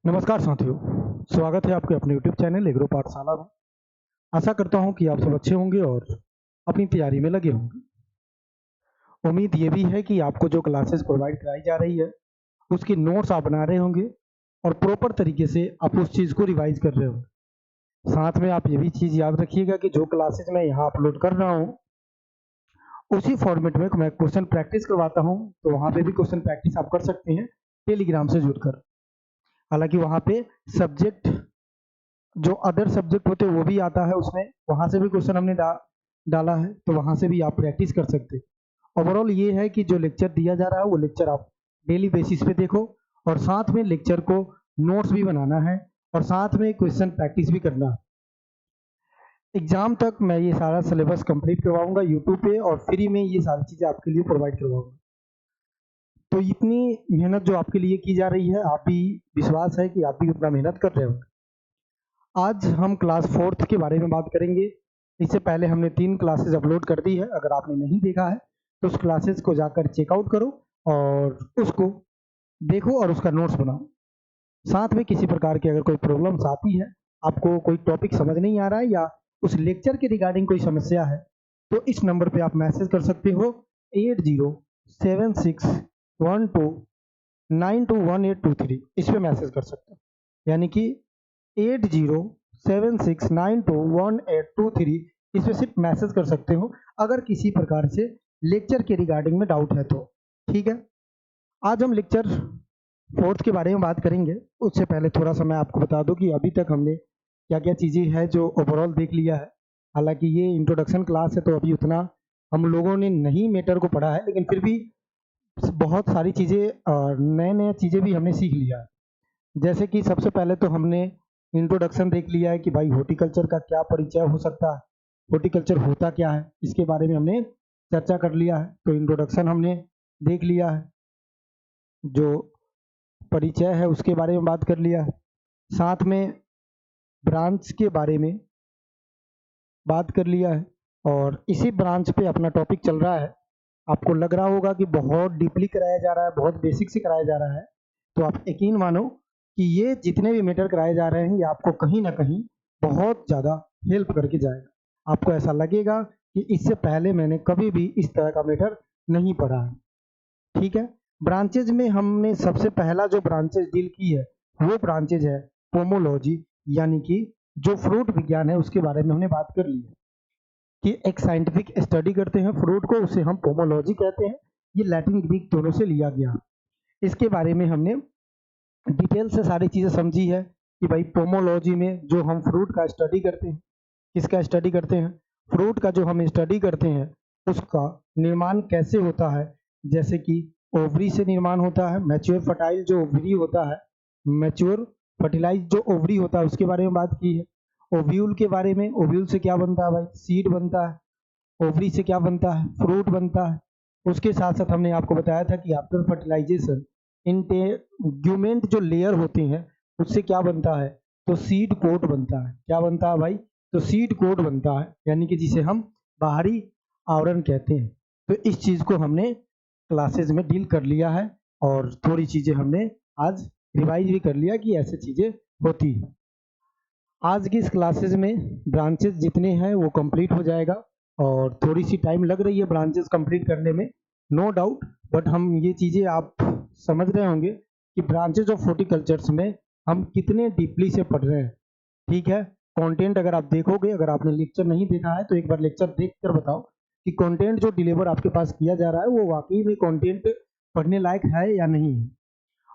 नमस्कार साथियों, स्वागत है आपके अपने यूट्यूब चैनल एग्रो पाठशाला में। आशा करता हूं कि आप सब अच्छे होंगे और अपनी तैयारी में लगे होंगे। उम्मीद ये भी है कि आपको जो क्लासेस प्रोवाइड कराई जा रही है, उसकी नोट्स आप बना रहे होंगे और प्रॉपर तरीके से आप उस चीज़ को रिवाइज कर रहे होंगे। साथ में आप ये भी चीज़ याद रखिएगा कि जो क्लासेस मैं यहाँ अपलोड कर रहा हूँ, उसी फॉर्मेट में मैं क्वेश्चन प्रैक्टिस करवाता हूँ, तो वहाँ पे भी क्वेश्चन प्रैक्टिस आप कर सकते हैं टेलीग्राम से जुड़कर। हालांकि वहाँ पे सब्जेक्ट जो अदर सब्जेक्ट होते हैं वो भी आता है उसमें, वहाँ से भी क्वेश्चन हमने डाला है, तो वहाँ से भी आप प्रैक्टिस कर सकते हैं। ओवरऑल ये है कि जो लेक्चर दिया जा रहा है वो लेक्चर आप डेली बेसिस पे देखो और साथ में लेक्चर को नोट्स भी बनाना है और साथ में क्वेश्चन प्रैक्टिस भी करना है। एग्जाम तक मैं ये सारा सिलेबस कंप्लीट करवाऊंगा यूट्यूब पे और फ्री में ये सारी चीज़ें आपके लिए प्रोवाइड करवाऊंगा। तो इतनी मेहनत जो आपके लिए की जा रही है, आप भी विश्वास है कि आप भी उतना मेहनत कर रहे होंगे। आज हम क्लास 4th के बारे में बात करेंगे। इससे पहले हमने 3 क्लासेस अपलोड कर दी है। अगर आपने नहीं देखा है तो उस क्लासेस को जाकर चेकआउट करो और उसको देखो और उसका नोट्स बनाओ। साथ में किसी प्रकार की अगर कोई प्रॉब्लम्स आती है, आपको कोई टॉपिक समझ नहीं आ रहा है या उस लेक्चर के रिगार्डिंग कोई समस्या है, तो इस नंबर पे आप मैसेज कर सकते हो 807612921823। इस पे मैसेज कर सकते हो, यानी कि 8076921823 इस पे सिर्फ मैसेज कर सकते हो अगर किसी प्रकार से लेक्चर के रिगार्डिंग में डाउट है तो। ठीक है, आज हम लेक्चर 4th के बारे में बात करेंगे। उससे पहले थोड़ा सा मैं आपको बता दूं कि अभी तक हमने क्या क्या चीज़ें हैं जो ओवरऑल देख लिया है। हालांकि ये इंट्रोडक्शन क्लास है तो अभी उतना हम लोगों ने नहीं मैटर को पढ़ा है, लेकिन फिर भी बहुत सारी चीज़ें नए नए चीज़ें भी हमने सीख लिया है। जैसे कि सबसे पहले तो हमने इंट्रोडक्शन देख लिया है कि भाई हॉर्टिकल्चर का क्या परिचय हो सकता है, हॉर्टिकल्चर होता क्या है, इसके बारे में हमने चर्चा कर लिया है। तो इंट्रोडक्शन हमने देख लिया है, जो परिचय है उसके बारे में बात कर लिया है। साथ में ब्रांच के बारे में बात कर लिया है और इसी ब्रांच पे अपना टॉपिक चल रहा है। आपको लग रहा होगा कि बहुत डीपली कराया जा रहा है, बहुत बेसिक से कराया जा रहा है, तो आप यकीन मानो कि ये जितने भी मैटर कराए जा रहे हैं ये आपको कहीं ना कहीं बहुत ज़्यादा हेल्प करके जाएगा। आपको ऐसा लगेगा कि इससे पहले मैंने कभी भी इस तरह का मैटर नहीं पढ़ा है। ठीक है, ब्रांचेज में हमने सबसे पहला जो ब्रांचेज डील की है वो ब्रांचेज है पोमोलॉजी, यानी कि जो फ्रूट विज्ञान है उसके बारे में हमने बात कर ली है कि एक साइंटिफिक स्टडी करते हैं फ्रूट को, उसे हम पोमोलॉजी कहते हैं। ये लैटिन ग्रीक दोनों से लिया गया। इसके बारे में हमने डिटेल से सारी चीज़ें समझी है कि भाई पोमोलॉजी में जो हम फ्रूट का स्टडी करते हैं, किसका स्टडी करते हैं, फ्रूट का जो हम स्टडी करते हैं उसका निर्माण कैसे होता है। जैसे कि ओवरी से निर्माण होता है, मैच्योर फर्टाइल जो ओवरी होता है, मैच्योर फर्टिलाइज जो ओवरी होता है उसके बारे में बात की है। ओव्यूल के बारे में, ओव्यूल से क्या बनता है भाई, सीड बनता है। ओवरी से क्या बनता है, फ्रूट बनता है। उसके साथ साथ हमने आपको बताया था कि आफ्टर फर्टिलाइजेशन इंटेग्यूमेंट जो लेयर होती हैं उससे क्या बनता है, तो सीड कोट बनता है। क्या बनता है भाई, तो सीड कोट बनता है, यानी कि जिसे हम बाहरी आवरण कहते हैं। तो इस चीज़ को हमने क्लासेज में डील कर लिया है और थोड़ी चीज़ें हमने आज रिवाइज भी कर लिया कि ऐसे चीज़ें होती हैं। आज की इस क्लासेज में ब्रांचेस जितने हैं वो कंप्लीट हो जाएगा और थोड़ी सी टाइम लग रही है ब्रांचेस कंप्लीट करने में, नो डाउट, बट हम ये चीज़ें आप समझ रहे होंगे कि ब्रांचेज ऑफ हॉर्टिकल्चर्स में हम कितने डीपली से पढ़ रहे हैं। ठीक है, कंटेंट अगर आप देखोगे, अगर आपने लेक्चर नहीं देखा है तो एक बार लेक्चर देख कर बताओ कि कंटेंट जो डिलीवर आपके पास किया जा रहा है वो वाकई में कंटेंट पढ़ने लायक है या नहीं है।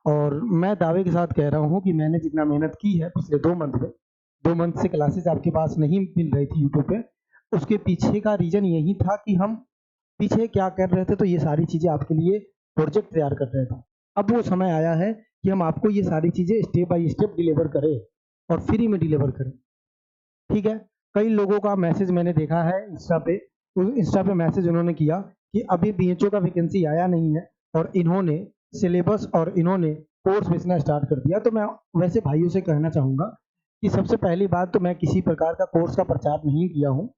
और मैं दावे के साथ कह रहा हूँ कि मैंने जितना मेहनत की है पिछले 2 मंथ में, 2 मंथ से क्लासेस आपके पास नहीं मिल रही थी यूट्यूब पे, उसके पीछे का रीजन यही था कि हम पीछे क्या कर रहे थे, तो ये सारी चीज़ें आपके लिए प्रोजेक्ट तैयार कर रहे थे। अब वो समय आया है कि हम आपको ये सारी चीज़ें स्टेप बाय स्टेप डिलीवर करें और फ्री में डिलीवर करें। ठीक है, कई लोगों का मैसेज मैंने देखा है इंस्टा पे मैसेज उन्होंने किया कि अभी बीएचओ का वैकेंसी आया नहीं है और इन्होंने सिलेबस और इन्होंने कोर्स बेचना स्टार्ट कर दिया। तो मैं वैसे भाइयों से कहना चाहूँगा कि सबसे पहली बात तो मैं किसी प्रकार का कोर्स का प्रचार नहीं किया हूँ।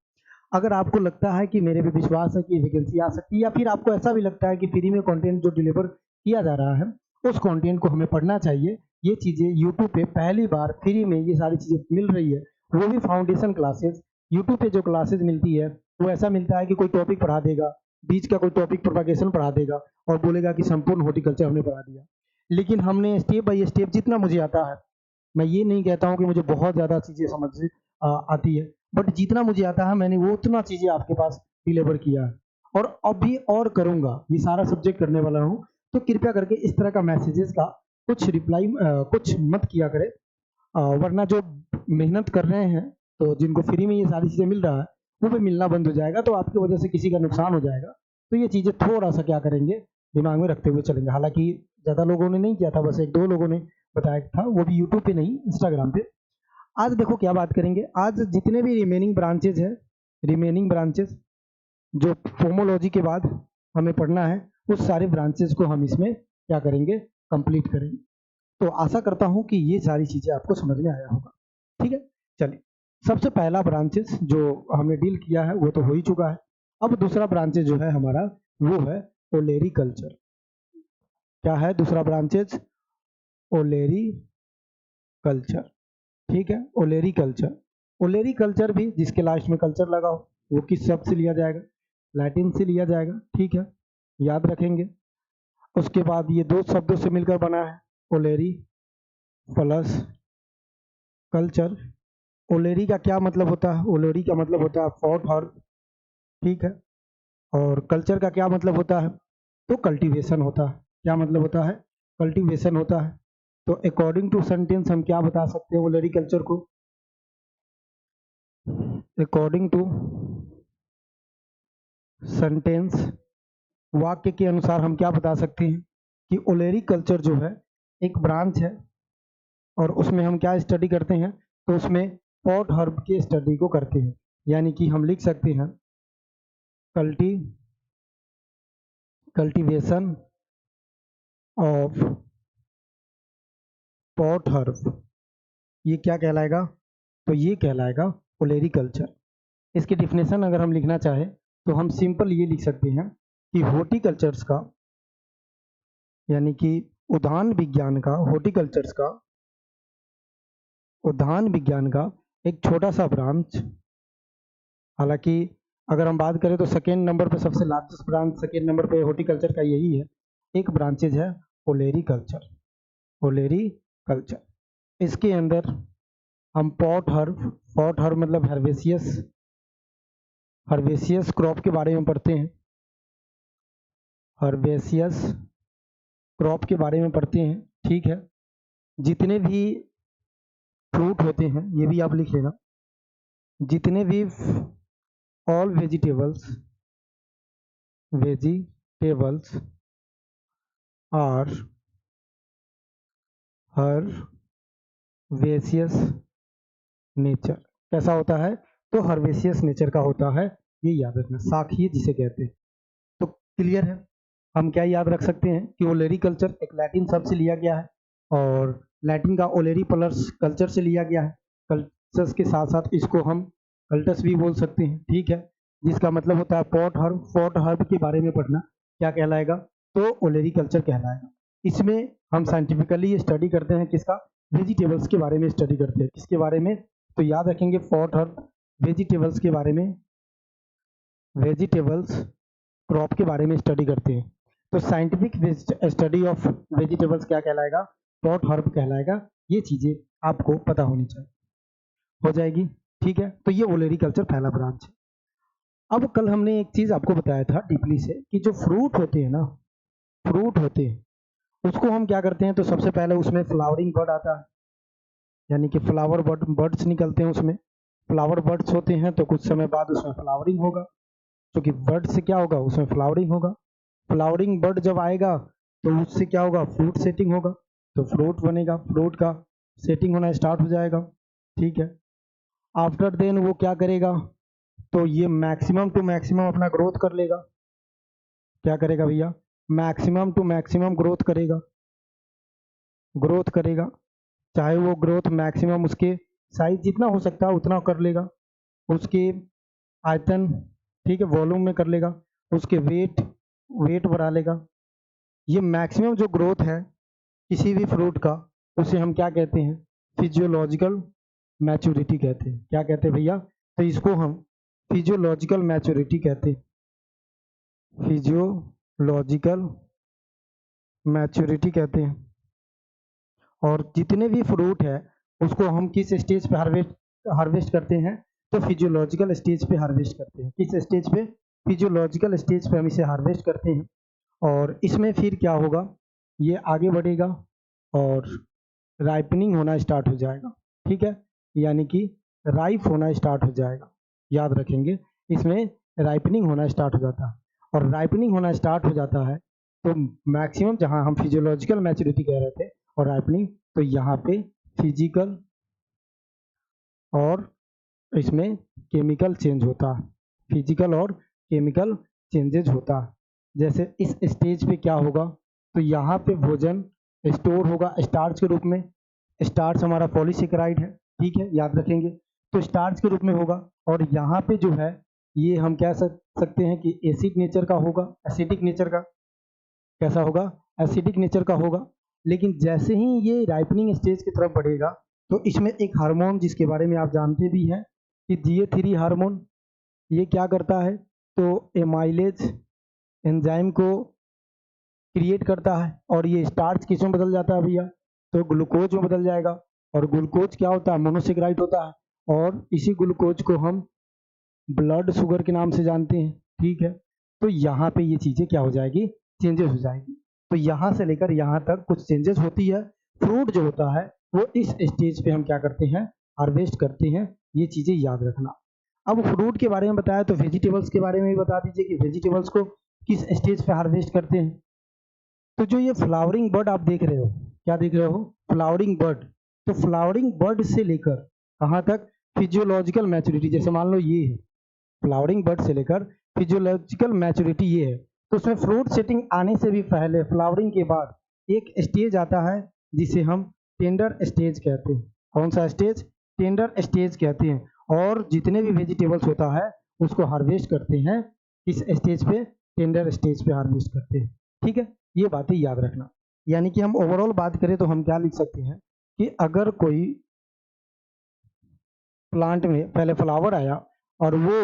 अगर आपको लगता है कि मेरे पे विश्वास है कि वैकेंसी आ सकती है, या फिर आपको ऐसा भी लगता है कि फ्री में कंटेंट जो डिलीवर किया जा रहा है उस कंटेंट को हमें पढ़ना चाहिए, ये चीज़ें यूट्यूब पे पहली बार फ्री में ये सारी चीज़ें मिल रही है, वो भी फाउंडेशन क्लासेस। यूट्यूब पे जो क्लासेस मिलती है वो ऐसा मिलता है कि कोई टॉपिक पढ़ा देगा, बीच का कोई टॉपिक प्रोपागेशन पढ़ा देगा और बोलेगा कि संपूर्ण हॉर्टिकल्चर हमने पढ़ा दिया। लेकिन हमने स्टेप बाय स्टेप जितना मुझे आता है, मैं ये नहीं कहता हूँ कि मुझे बहुत ज़्यादा चीज़ें समझ आती है, बट जितना मुझे आता है मैंने वो उतना चीज़ें आपके पास डिलीवर किया है और अब भी और करूँगा। ये सारा सब्जेक्ट करने वाला हूँ, तो कृपया करके इस तरह का मैसेजेस का कुछ रिप्लाई कुछ मत किया करें, वरना जो मेहनत कर रहे हैं तो जिनको फ्री में ये सारी चीज़ें मिल रहा है वो भी मिलना बंद हो जाएगा, तो आपकी वजह से किसी का नुकसान हो जाएगा। तो ये चीज़ें थोड़ा सा क्या करेंगे, दिमाग में रखते हुए चलेंगे। हालांकि ज़्यादा लोगों ने नहीं किया था, बस 1-2 लोगों ने बताया था, वो भी यूट्यूब पे नहीं, इंस्टाग्राम पे। आज देखो क्या बात करेंगे, आज जितने भी रिमेनिंग ब्रांचेज है, रिमेनिंग ब्रांचेज जो पोमोलॉजी के बाद हमें पढ़ना है, उस सारे ब्रांचेज को हम इसमें क्या करेंगे, कंप्लीट करेंगे। तो आशा करता हूँ कि ये सारी चीज़ें आपको समझ में आया होगा। ठीक है, चलिए सबसे पहला ब्रांचेस जो हमने डील किया है वो तो हो ही चुका है। अब दूसरा ब्रांचेस जो है हमारा वो है ओलेरी कल्चर। क्या है दूसरा ब्रांचेस? ओलेरी कल्चर। ठीक है, ओलेरी कल्चर। ओलेरी कल्चर भी जिसके लास्ट में कल्चर लगा हो वो किस शब्द से लिया जाएगा? लैटिन से लिया जाएगा। ठीक है, याद रखेंगे। उसके बाद ये दो शब्दों से मिलकर बना है, ओलेरी प्लस कल्चर। ओलेरी का क्या मतलब होता है? ओलेरी का मतलब होता है फॉट हर्ब। ठीक है, और कल्चर का क्या मतलब होता है? तो कल्टीवेशन होता है। क्या मतलब होता है? कल्टीवेशन होता है। तो अकॉर्डिंग टू सेंटेंस हम क्या बता सकते हैं ओलेरी कल्चर को? अकॉर्डिंग टू सेंटेंस, वाक्य के अनुसार हम क्या बता सकते हैं कि ओलेरी कल्चर जो है एक ब्रांच है और उसमें हम क्या स्टडी करते हैं? तो उसमें पॉट हर्ब के स्टडी को करते हैं। यानी कि हम लिख सकते हैं कल्टीवेशन ऑफ पॉट हर्ब, ये क्या कहलाएगा? तो ये कहलाएगा ओलेरी कल्चर। इसकी डिफिनेशन अगर हम लिखना चाहें तो हम सिंपल ये लिख सकते हैं कि हॉर्टिकल्चर्स का, यानी कि उद्यान विज्ञान का, हॉर्टिकल्चर्स का उद्यान विज्ञान का एक छोटा सा ब्रांच। हालांकि अगर हम बात करें तो सेकेंड नंबर पे सबसे लार्जेस्ट ब्रांच सेकेंड नंबर पे हॉर्टिकल्चर का यही है, एक ब्रांचेज है ओलेरी कल्चर। ओलेरी कल्चर इसके अंदर हम पॉट हर्ब मतलब हर्बेसियस क्रॉप के बारे में पढ़ते हैं। हर्बेसियस क्रॉप के बारे में पढ़ते हैं। ठीक है, जितने भी फ्रूट होते हैं, ये भी आप लिख लेना, जितने भी all vegetables are herbaceous nature. कैसा होता है? तो हर्बेसियस नेचर का होता है, ये याद रखना, साखिए जिसे कहते हैं। तो क्लियर है, हम क्या याद रख सकते हैं कि ओलेरी कल्चर एक लैटिन शब्द से लिया गया है और लैटिन का ओलेरी प्लस कल्चर से लिया गया है। कल्चर्स के साथ साथ इसको हम कल्टस भी बोल सकते हैं। ठीक है, जिसका मतलब होता है पॉट हर्ब के बारे में पढ़ना क्या कहलाएगा? तो ओलेरी कल्चर कहलाएगा। इसमें हम साइंटिफिकली स्टडी करते हैं किसका? वेजिटेबल्स के बारे में स्टडी करते हैं। किसके बारे में? तो याद रखेंगे पॉट हर्ब वेजिटेबल्स के बारे में, वेजिटेबल्स क्रॉप के बारे में स्टडी करते हैं। तो साइंटिफिक स्टडी ऑफ वेजिटेबल्स क्या कहलाएगा? पॉट हर्ब कहलाएगा। ये चीजें आपको पता होनी चाहिए, हो जाएगी। ठीक है, तो ये ओलेरी कल्चर पहला ब्रांच है। अब कल हमने एक चीज आपको बताया था डीपली से कि जो फ्रूट होते हैं ना, फ्रूट होते हैं उसको हम क्या करते हैं? तो सबसे पहले उसमें फ्लावरिंग बर्ड आता है, यानी कि फ्लावर बर्ड्स निकलते हैं उसमें। फ्लावर बर्ड्स होते हैं तो कुछ समय बाद उसमें फ्लावरिंग होगा, क्योंकि बर्ड से क्या होगा? उसमें फ्लावरिंग होगा। फ्लावरिंग बर्ड जब आएगा तो उससे क्या होगा? फ्रूट सेटिंग होगा, तो फ्रूट बनेगा, फ्रूट का सेटिंग होना स्टार्ट हो जाएगा। ठीक है, आफ्टर देन वो क्या करेगा? तो ये मैक्सिमम टू मैक्सिमम अपना ग्रोथ कर लेगा। क्या करेगा भैया? मैक्सिमम टू मैक्सिमम ग्रोथ करेगा। चाहे वो ग्रोथ मैक्सिमम उसके साइज जितना हो सकता है उतना कर लेगा, उसके आयतन, ठीक है, वॉल्यूम में कर लेगा, उसके वेट बढ़ा लेगा। ये मैक्सिमम जो ग्रोथ है किसी भी फ्रूट का उसे हम क्या कहते हैं, फिजियोलॉजिकल मैच्योरिटी कहते हैं। क्या कहते हैं भैया, तो इसको हम फिजियोलॉजिकल मैच्योरिटी कहते हैं, फिजियोलॉजिकल मैच्योरिटी कहते हैं। और जितने भी फ्रूट है उसको हम किस स्टेज पे हार्वेस्ट करते हैं, तो फिजियोलॉजिकल स्टेज पे हार्वेस्ट करते हैं। किस स्टेज पे, फिजियोलॉजिकल स्टेज पे हम इसे हार्वेस्ट करते हैं। और इसमें फिर क्या होगा, ये आगे बढ़ेगा और राइपनिंग होना स्टार्ट हो जाएगा। ठीक है, यानी कि राइप होना स्टार्ट हो जाएगा। याद रखेंगे, इसमें राइपनिंग होना स्टार्ट हो जाता है। और राइपनिंग होना स्टार्ट हो जाता है तो मैक्सिमम जहां हम फिजियोलॉजिकल मैच्योरिटी कह रहे थे और राइपनिंग, तो यहाँ पे फिजिकल और इसमें केमिकल चेंज होता है, फिजिकल और केमिकल चेंजेज होता है। जैसे इस स्टेज पे क्या होगा, तो यहाँ पे भोजन स्टोर होगा स्टार्च के रूप में। स्टार्च हमारा पॉलीसेकेराइड है, ठीक है, याद रखेंगे। तो स्टार्च के रूप में होगा और यहाँ पे जो है ये हम कह सकते हैं कि एसिड नेचर का होगा, एसिडिक नेचर का। कैसा होगा, एसिडिक नेचर का होगा। लेकिन जैसे ही ये राइपनिंग स्टेज की तरफ बढ़ेगा तो इसमें एक हार्मोन जिसके बारे में आप जानते भी हैं कि GA3 हार्मोन, ये क्या करता है, तो एमाइलेज एंजाइम को क्रिएट करता है और ये स्टार्च किस में बदल जाता है भैया, तो ग्लूकोज में बदल जाएगा। और ग्लूकोज क्या होता है, मोनोसेक्राइड होता है। और इसी ग्लूकोज को हम ब्लड शुगर के नाम से जानते हैं। ठीक है, तो यहाँ पे ये चीज़ें क्या हो जाएगी, चेंजेस हो जाएगी। तो यहाँ से लेकर यहाँ तक कुछ चेंजेस होती है। फ्रूट जो होता है वो इस स्टेज पे हम क्या करते हैं, हार्वेस्ट करते हैं। ये चीज़ें याद रखना। अब फ्रूट के बारे में बताया तो वेजिटेबल्स के बारे में भी बता दीजिए कि वेजिटेबल्स को किस स्टेज पे हार्वेस्ट करते हैं। तो जो ये फ्लावरिंग बर्ड आप देख रहे हो, क्या देख रहे हो, फ्लावरिंग बर्ड। तो फ्लावरिंग बर्ड से लेकर कहाँ तक, फिजियोलॉजिकल मैच्योरिटी। जैसे मान लो ये है फ्लावरिंग बर्ड से लेकर फिजियोलॉजिकल मैच्योरिटी ये है, तो उसमें फ्रूट सेटिंग आने से भी पहले फ्लावरिंग के बाद एक स्टेज आता है जिसे हम टेंडर स्टेज कहते हैं। कौन सा स्टेज, टेंडर स्टेज कहते हैं। और जितने भी वेजिटेबल्स होता है उसको हार्वेस्ट करते हैं इस स्टेज पे, टेंडर स्टेज पे हार्वेस्ट करते हैं। ठीक है, ये बातें याद रखना। यानी कि हम ओवरऑल बात करें तो हम क्या लिख सकते हैं कि अगर कोई प्लांट में पहले फ्लावर आया और वो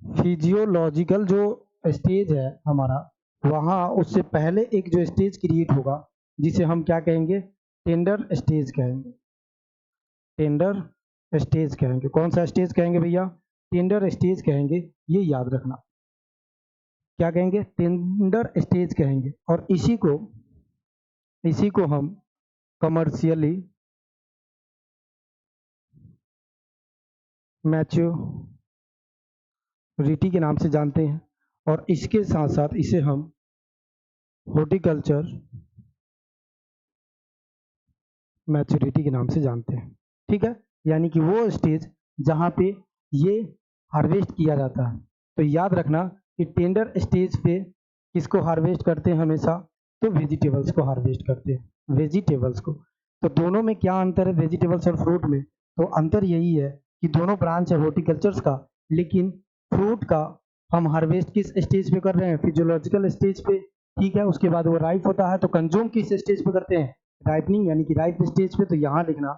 फिजियोलॉजिकल जो स्टेज है हमारा, वहाँ उससे पहले एक जो स्टेज क्रिएट होगा जिसे हम क्या कहेंगे, टेंडर स्टेज कहेंगे। टेंडर स्टेज कहेंगे। कौन सा स्टेज कहेंगे भैया, टेंडर स्टेज कहेंगे। ये याद रखना, क्या कहेंगे, टेंडर स्टेज कहेंगे। और इसी को हम कमर्शियली मैच्योरिटी के नाम से जानते हैं। और इसके साथ साथ इसे हम हॉर्टिकल्चर मैच्योरिटी के नाम से जानते हैं। ठीक है, यानी कि वो स्टेज जहाँ पे ये हार्वेस्ट किया जाता है। तो याद रखना कि टेंडर स्टेज पे किसको हार्वेस्ट करते हैं हमेशा, तो वेजिटेबल्स को हार्वेस्ट करते हैं, वेजिटेबल्स को। तो दोनों में क्या अंतर है, वेजिटेबल्स और फ्रूट में, तो अंतर यही है कि दोनों ब्रांच है हॉर्टिकल्चर्स का, लेकिन फ्रूट का हम हार्वेस्ट किस स्टेज पे कर रहे हैं, फिजियोलॉजिकल स्टेज पे। ठीक है, उसके बाद वो राइप होता है तो कंज्यूम किस स्टेज पे करते हैं, राइपनिंग यानी कि राइप स्टेज पे। तो यहाँ लिखना,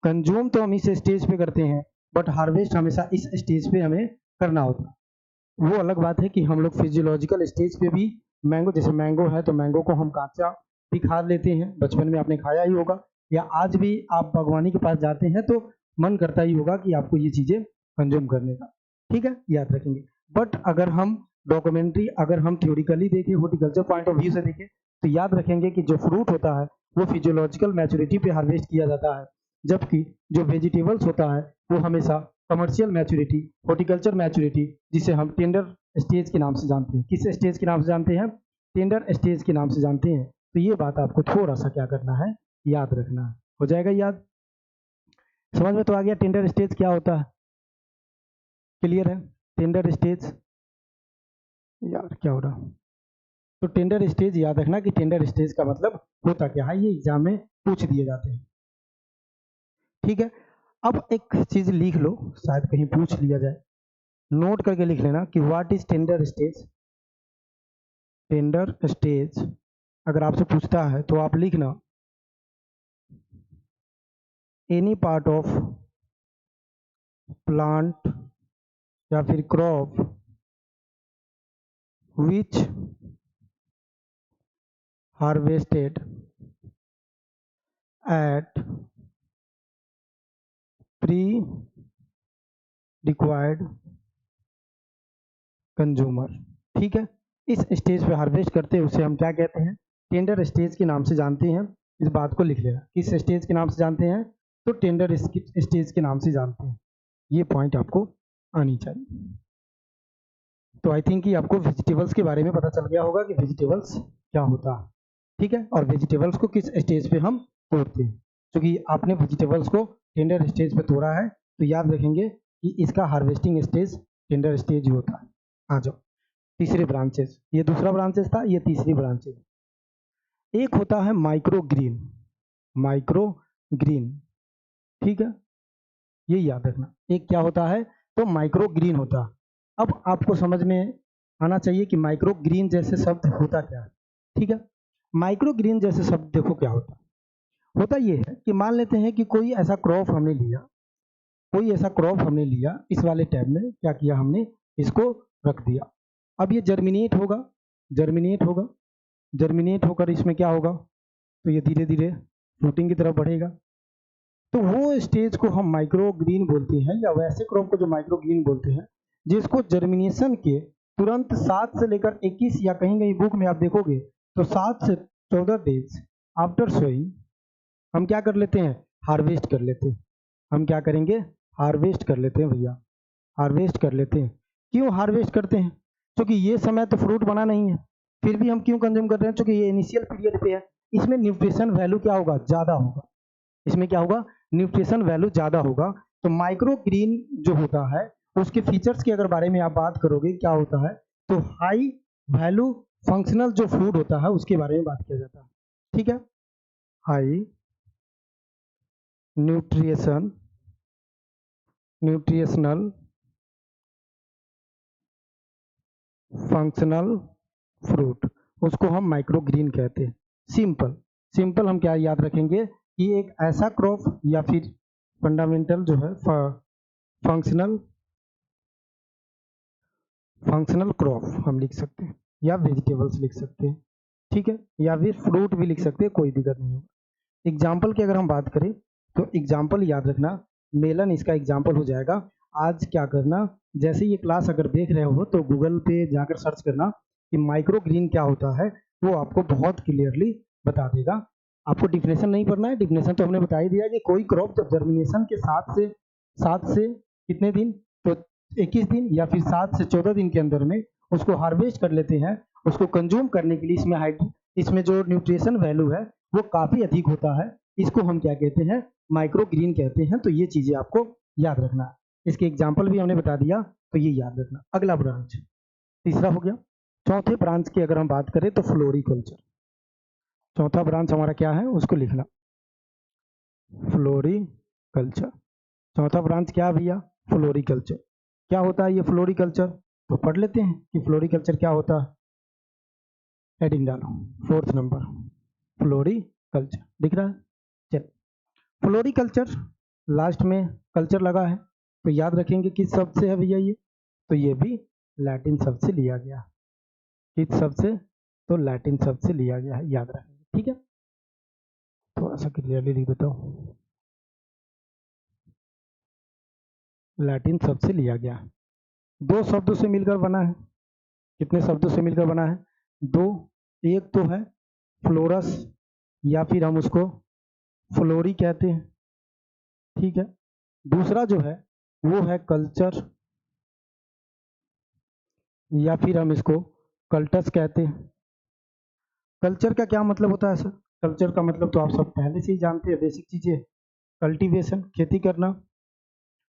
कंज्यूम तो हम इस स्टेज पे करते हैं बट हार्वेस्ट हमेशा इस स्टेज पे हमें करना होता है। वो अलग बात है कि हम लोग फिजियोलॉजिकल स्टेज पे भी, मैंगो जैसे मैंगो है तो मैंगो को हम कांचा भी खा लेते हैं, बचपन में आपने खाया ही होगा, या आज भी आप बागवानी के पास जाते हैं तो मन करता ही होगा कि आपको ये चीज़ें कंज्यूम करने का। ठीक है, याद रखेंगे। बट अगर हम डॉक्यूमेंट्री, अगर हम थ्योरिकली देखें, हॉर्टिकल्चर पॉइंट ऑफ व्यू से देखें, तो याद रखेंगे कि जो फ्रूट होता है वो फिजियोलॉजिकल मैच्योरिटी पे हार्वेस्ट किया जाता है, जबकि जो वेजिटेबल्स होता है वो हमेशा कमर्शियल मैच्योरिटी, हॉर्टिकल्चर मैच्योरिटी, जिसे हम टेंडर स्टेज के नाम से जानते हैं। किस स्टेज के नाम से जानते हैं, टेंडर स्टेज के नाम से जानते हैं। तो ये बात आपको थोड़ा सा क्या करना है, याद रखना है। हो जाएगा याद, समझ में तो आ गया टेंडर स्टेज क्या होता है, क्लियर है। टेंडर स्टेज, यार क्या हो रहा, तो टेंडर स्टेज याद रखना कि टेंडर स्टेज का मतलब होता क्या है, ये एग्जाम में पूछ दिए जाते हैं। ठीक है, अब एक चीज लिख लो, शायद कहीं पूछ लिया जाए, नोट करके लिख लेना कि what is tender stage. Tender stage अगर आपसे पूछता है तो आप लिखना एनी पार्ट ऑफ प्लांट या फिर crop which harvested at pre required consumer. ठीक है, इस स्टेज पे हार्वेस्ट करते हैं उसे हम क्या कहते हैं, टेंडर स्टेज के नाम से जानते हैं। इस बात को लिख लेना, किस स्टेज के नाम से जानते हैं, तो टेंडर स्टेज के नाम से जानते हैं। ये पॉइंट आपको आनी चाहिए। तो आई थिंक कि आपको वेजिटेबल्स के बारे में पता चल गया होगा कि वेजिटेबल्स क्या होता है। ठीक है, और वेजिटेबल्स को किस स्टेज पे हम तोड़ते हैं। क्योंकि आपने वेजिटेबल्स को टेंडर स्टेज पे तोड़ा है तो याद रखेंगे कि इसका हार्वेस्टिंग स्टेज टेंडर स्टेज ही होता है। आ जाओ तीसरे ब्रांचेस, ये दूसरा ब्रांचेस था, ये तीसरी ब्रांचेस। एक होता है माइक्रो ग्रीन, माइक्रो ग्रीन। ठीक है, ये याद रखना, एक क्या होता है, तो माइक्रो ग्रीन होता है। अब आपको समझ में आना चाहिए कि माइक्रो ग्रीन जैसे शब्द होता क्या है। ठीक है, माइक्रो ग्रीन जैसे शब्द देखो क्या होता है। होता ये है कि मान लेते हैं कि कोई ऐसा क्रॉप हमने लिया, कोई ऐसा क्रॉप हमने लिया, इस वाले टैब में क्या किया हमने, इसको रख दिया। अब ये जर्मिनेट होगा, जर्मिनेट होगा, जर्मिनेट होकर इसमें क्या होगा, तो ये धीरे धीरे फ्रूटिंग की तरफ बढ़ेगा। तो वो स्टेज को हम माइक्रो ग्रीन बोलते हैं, या वैसे क्रॉप को जो माइक्रो ग्रीन बोलते हैं, जिसको जर्मिनेशन के तुरंत 7 से लेकर 21 या कहीं कहीं बुक में आप देखोगे तो 7 से 14 डेज आफ्टर सोइंग हम क्या कर लेते हैं, हार्वेस्ट कर लेते हैं। हम क्या करेंगे, हार्वेस्ट कर लेते हैं भैया, हार्वेस्ट कर लेते हैं। क्यों हार्वेस्ट करते हैं, क्योंकि ये समय तो फ्रूट बना नहीं है, फिर भी हम क्यों कंज्यूम कर रहे हैं, क्योंकि ये इनिशियल पीरियड पे है। इसमें न्यूट्रिशन वैल्यू क्या होगा, ज़्यादा होगा। इसमें क्या होगा, न्यूट्रिशन वैल्यू ज़्यादा होगा। तो माइक्रो ग्रीन जो होता है उसके फीचर्स के अगर बारे में आप बात करोगे क्या होता है, तो हाई वैल्यू फंक्शनल जो फूड होता है उसके बारे में बात किया जाता है। ठीक है, high nutrition nutritional functional fruit, उसको हम माइक्रो ग्रीन कहते हैं। सिंपल सिंपल हम क्या याद रखेंगे कि एक ऐसा क्रॉप या फिर फंडामेंटल जो है फंक्शनल फंक्शनल क्रॉप हम लिख सकते हैं, या वेजिटेबल्स लिख सकते हैं। ठीक है, या फिर फ्रूट भी लिख सकते हैं, कोई दिक्कत नहीं होगा। एग्जाम्पल की अगर हम बात करें तो एग्जाम्पल याद रखना, मेलन इसका एग्जाम्पल हो जाएगा। आज क्या करना, जैसे ये क्लास अगर देख रहे हो तो गूगल पे जाकर सर्च करना कि माइक्रो ग्रीन क्या होता है, वो आपको बहुत क्लियरली बता देगा। आपको डिफिनेशन नहीं पढ़ना है, डिफिनेशन तो हमने बता ही दिया कि कोई क्रॉप जब जर्मिनेशन के 7 से कितने दिन, तो 21 दिन या फिर 7 से 14 दिन के अंदर में उसको हार्वेस्ट कर लेते हैं। उसको कंज्यूम करने के लिए इसमें जो न्यूट्रिशन वैल्यू है वो काफ़ी अधिक होता है। इसको हम क्या कहते हैं, माइक्रो ग्रीन कहते हैं। तो ये चीज़ें आपको याद रखना है। इसके एग्जाम्पल भी हमने बता दिया, तो ये याद रखना। अगला ब्रांच तीसरा हो गया। चौथे ब्रांच की अगर हम बात करें तो फ्लोरिकल्चर। चौथा ब्रांच हमारा क्या है उसको लिखना, फ्लोरिकल्चर। चौथा ब्रांच क्या भैया, फ्लोरिकल्चर। क्या होता है ये फ्लोरिकल्चर, तो पढ़ लेते हैं कि फ्लोरिकल्चर क्या होता है। हेडिंग डालो 4th नंबर, फ्लोरिकल्चर दिख रहा है। चल, फ्लोरिकल्चर लास्ट में कल्चर लगा है, तो याद रखेंगे किस शब्द से है भैया ये, तो ये भी लैटिन शब्द से लिया गया। किस शब्द से, तो लैटिन शब्द से लिया गया है, याद रखेंगे। ठीक है, थोड़ा सा क्लियरली लिख देता हूँ, लैटिन शब्द से लिया गया है। 2 शब्दों से मिलकर बना है। कितने शब्दों से मिलकर बना है, 2। एक तो है फ्लोरस, या फिर हम उसको फ्लोरी कहते हैं। ठीक है, दूसरा जो है वो है कल्चर, या फिर हम इसको कल्टस कहते हैं। कल्चर का क्या मतलब होता है सर, कल्चर का मतलब तो आप सब पहले से ही जानते हैं, बेसिक चीजें, कल्टीवेशन खेती करना।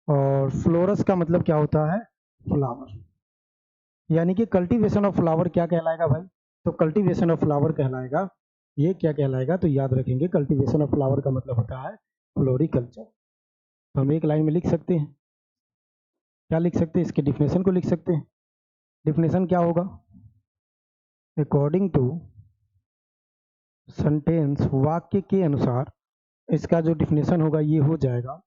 और फ्लोरस का मतलब क्या होता है, फ्लावर। यानी कि कल्टीवेशन ऑफ फ्लावर क्या कहलाएगा भाई, तो कल्टीवेशन ऑफ फ्लावर कहलाएगा। ये क्या कहलाएगा, तो याद रखेंगे कल्टीवेशन ऑफ फ्लावर का मतलब होता है फ्लोरिकल्चर। तो हम एक लाइन में लिख सकते हैं, क्या लिख सकते हैं, इसके डिफिनेशन को लिख सकते हैं। डिफिनेशन क्या होगा, अकॉर्डिंग टू सेंटेंस, वाक्य के अनुसार, इसका जो डिफिनेशन होगा ये हो जाएगा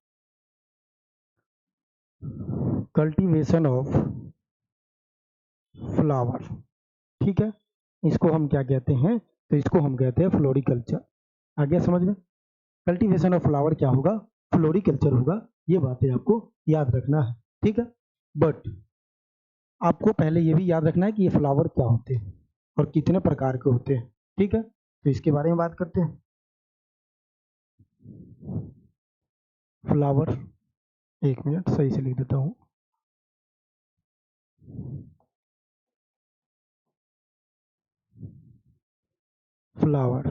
कल्टीवेशन ऑफ फ्लावर। ठीक है, इसको हम क्या कहते हैं, तो इसको हम कहते हैं फ्लोरिकल्चर। आ गया समझ में? कल्टीवेशन ऑफ फ्लावर क्या होगा, फ्लोरिकल्चर होगा। ये बातें आपको याद रखना है, ठीक है। बट आपको पहले ये भी याद रखना है कि ये फ्लावर क्या होते हैं और कितने प्रकार के होते हैं, ठीक है। तो इसके बारे में बात करते हैं। फ्लावर, एक मिनट सही से लिख देता हूँ। फ्लावर,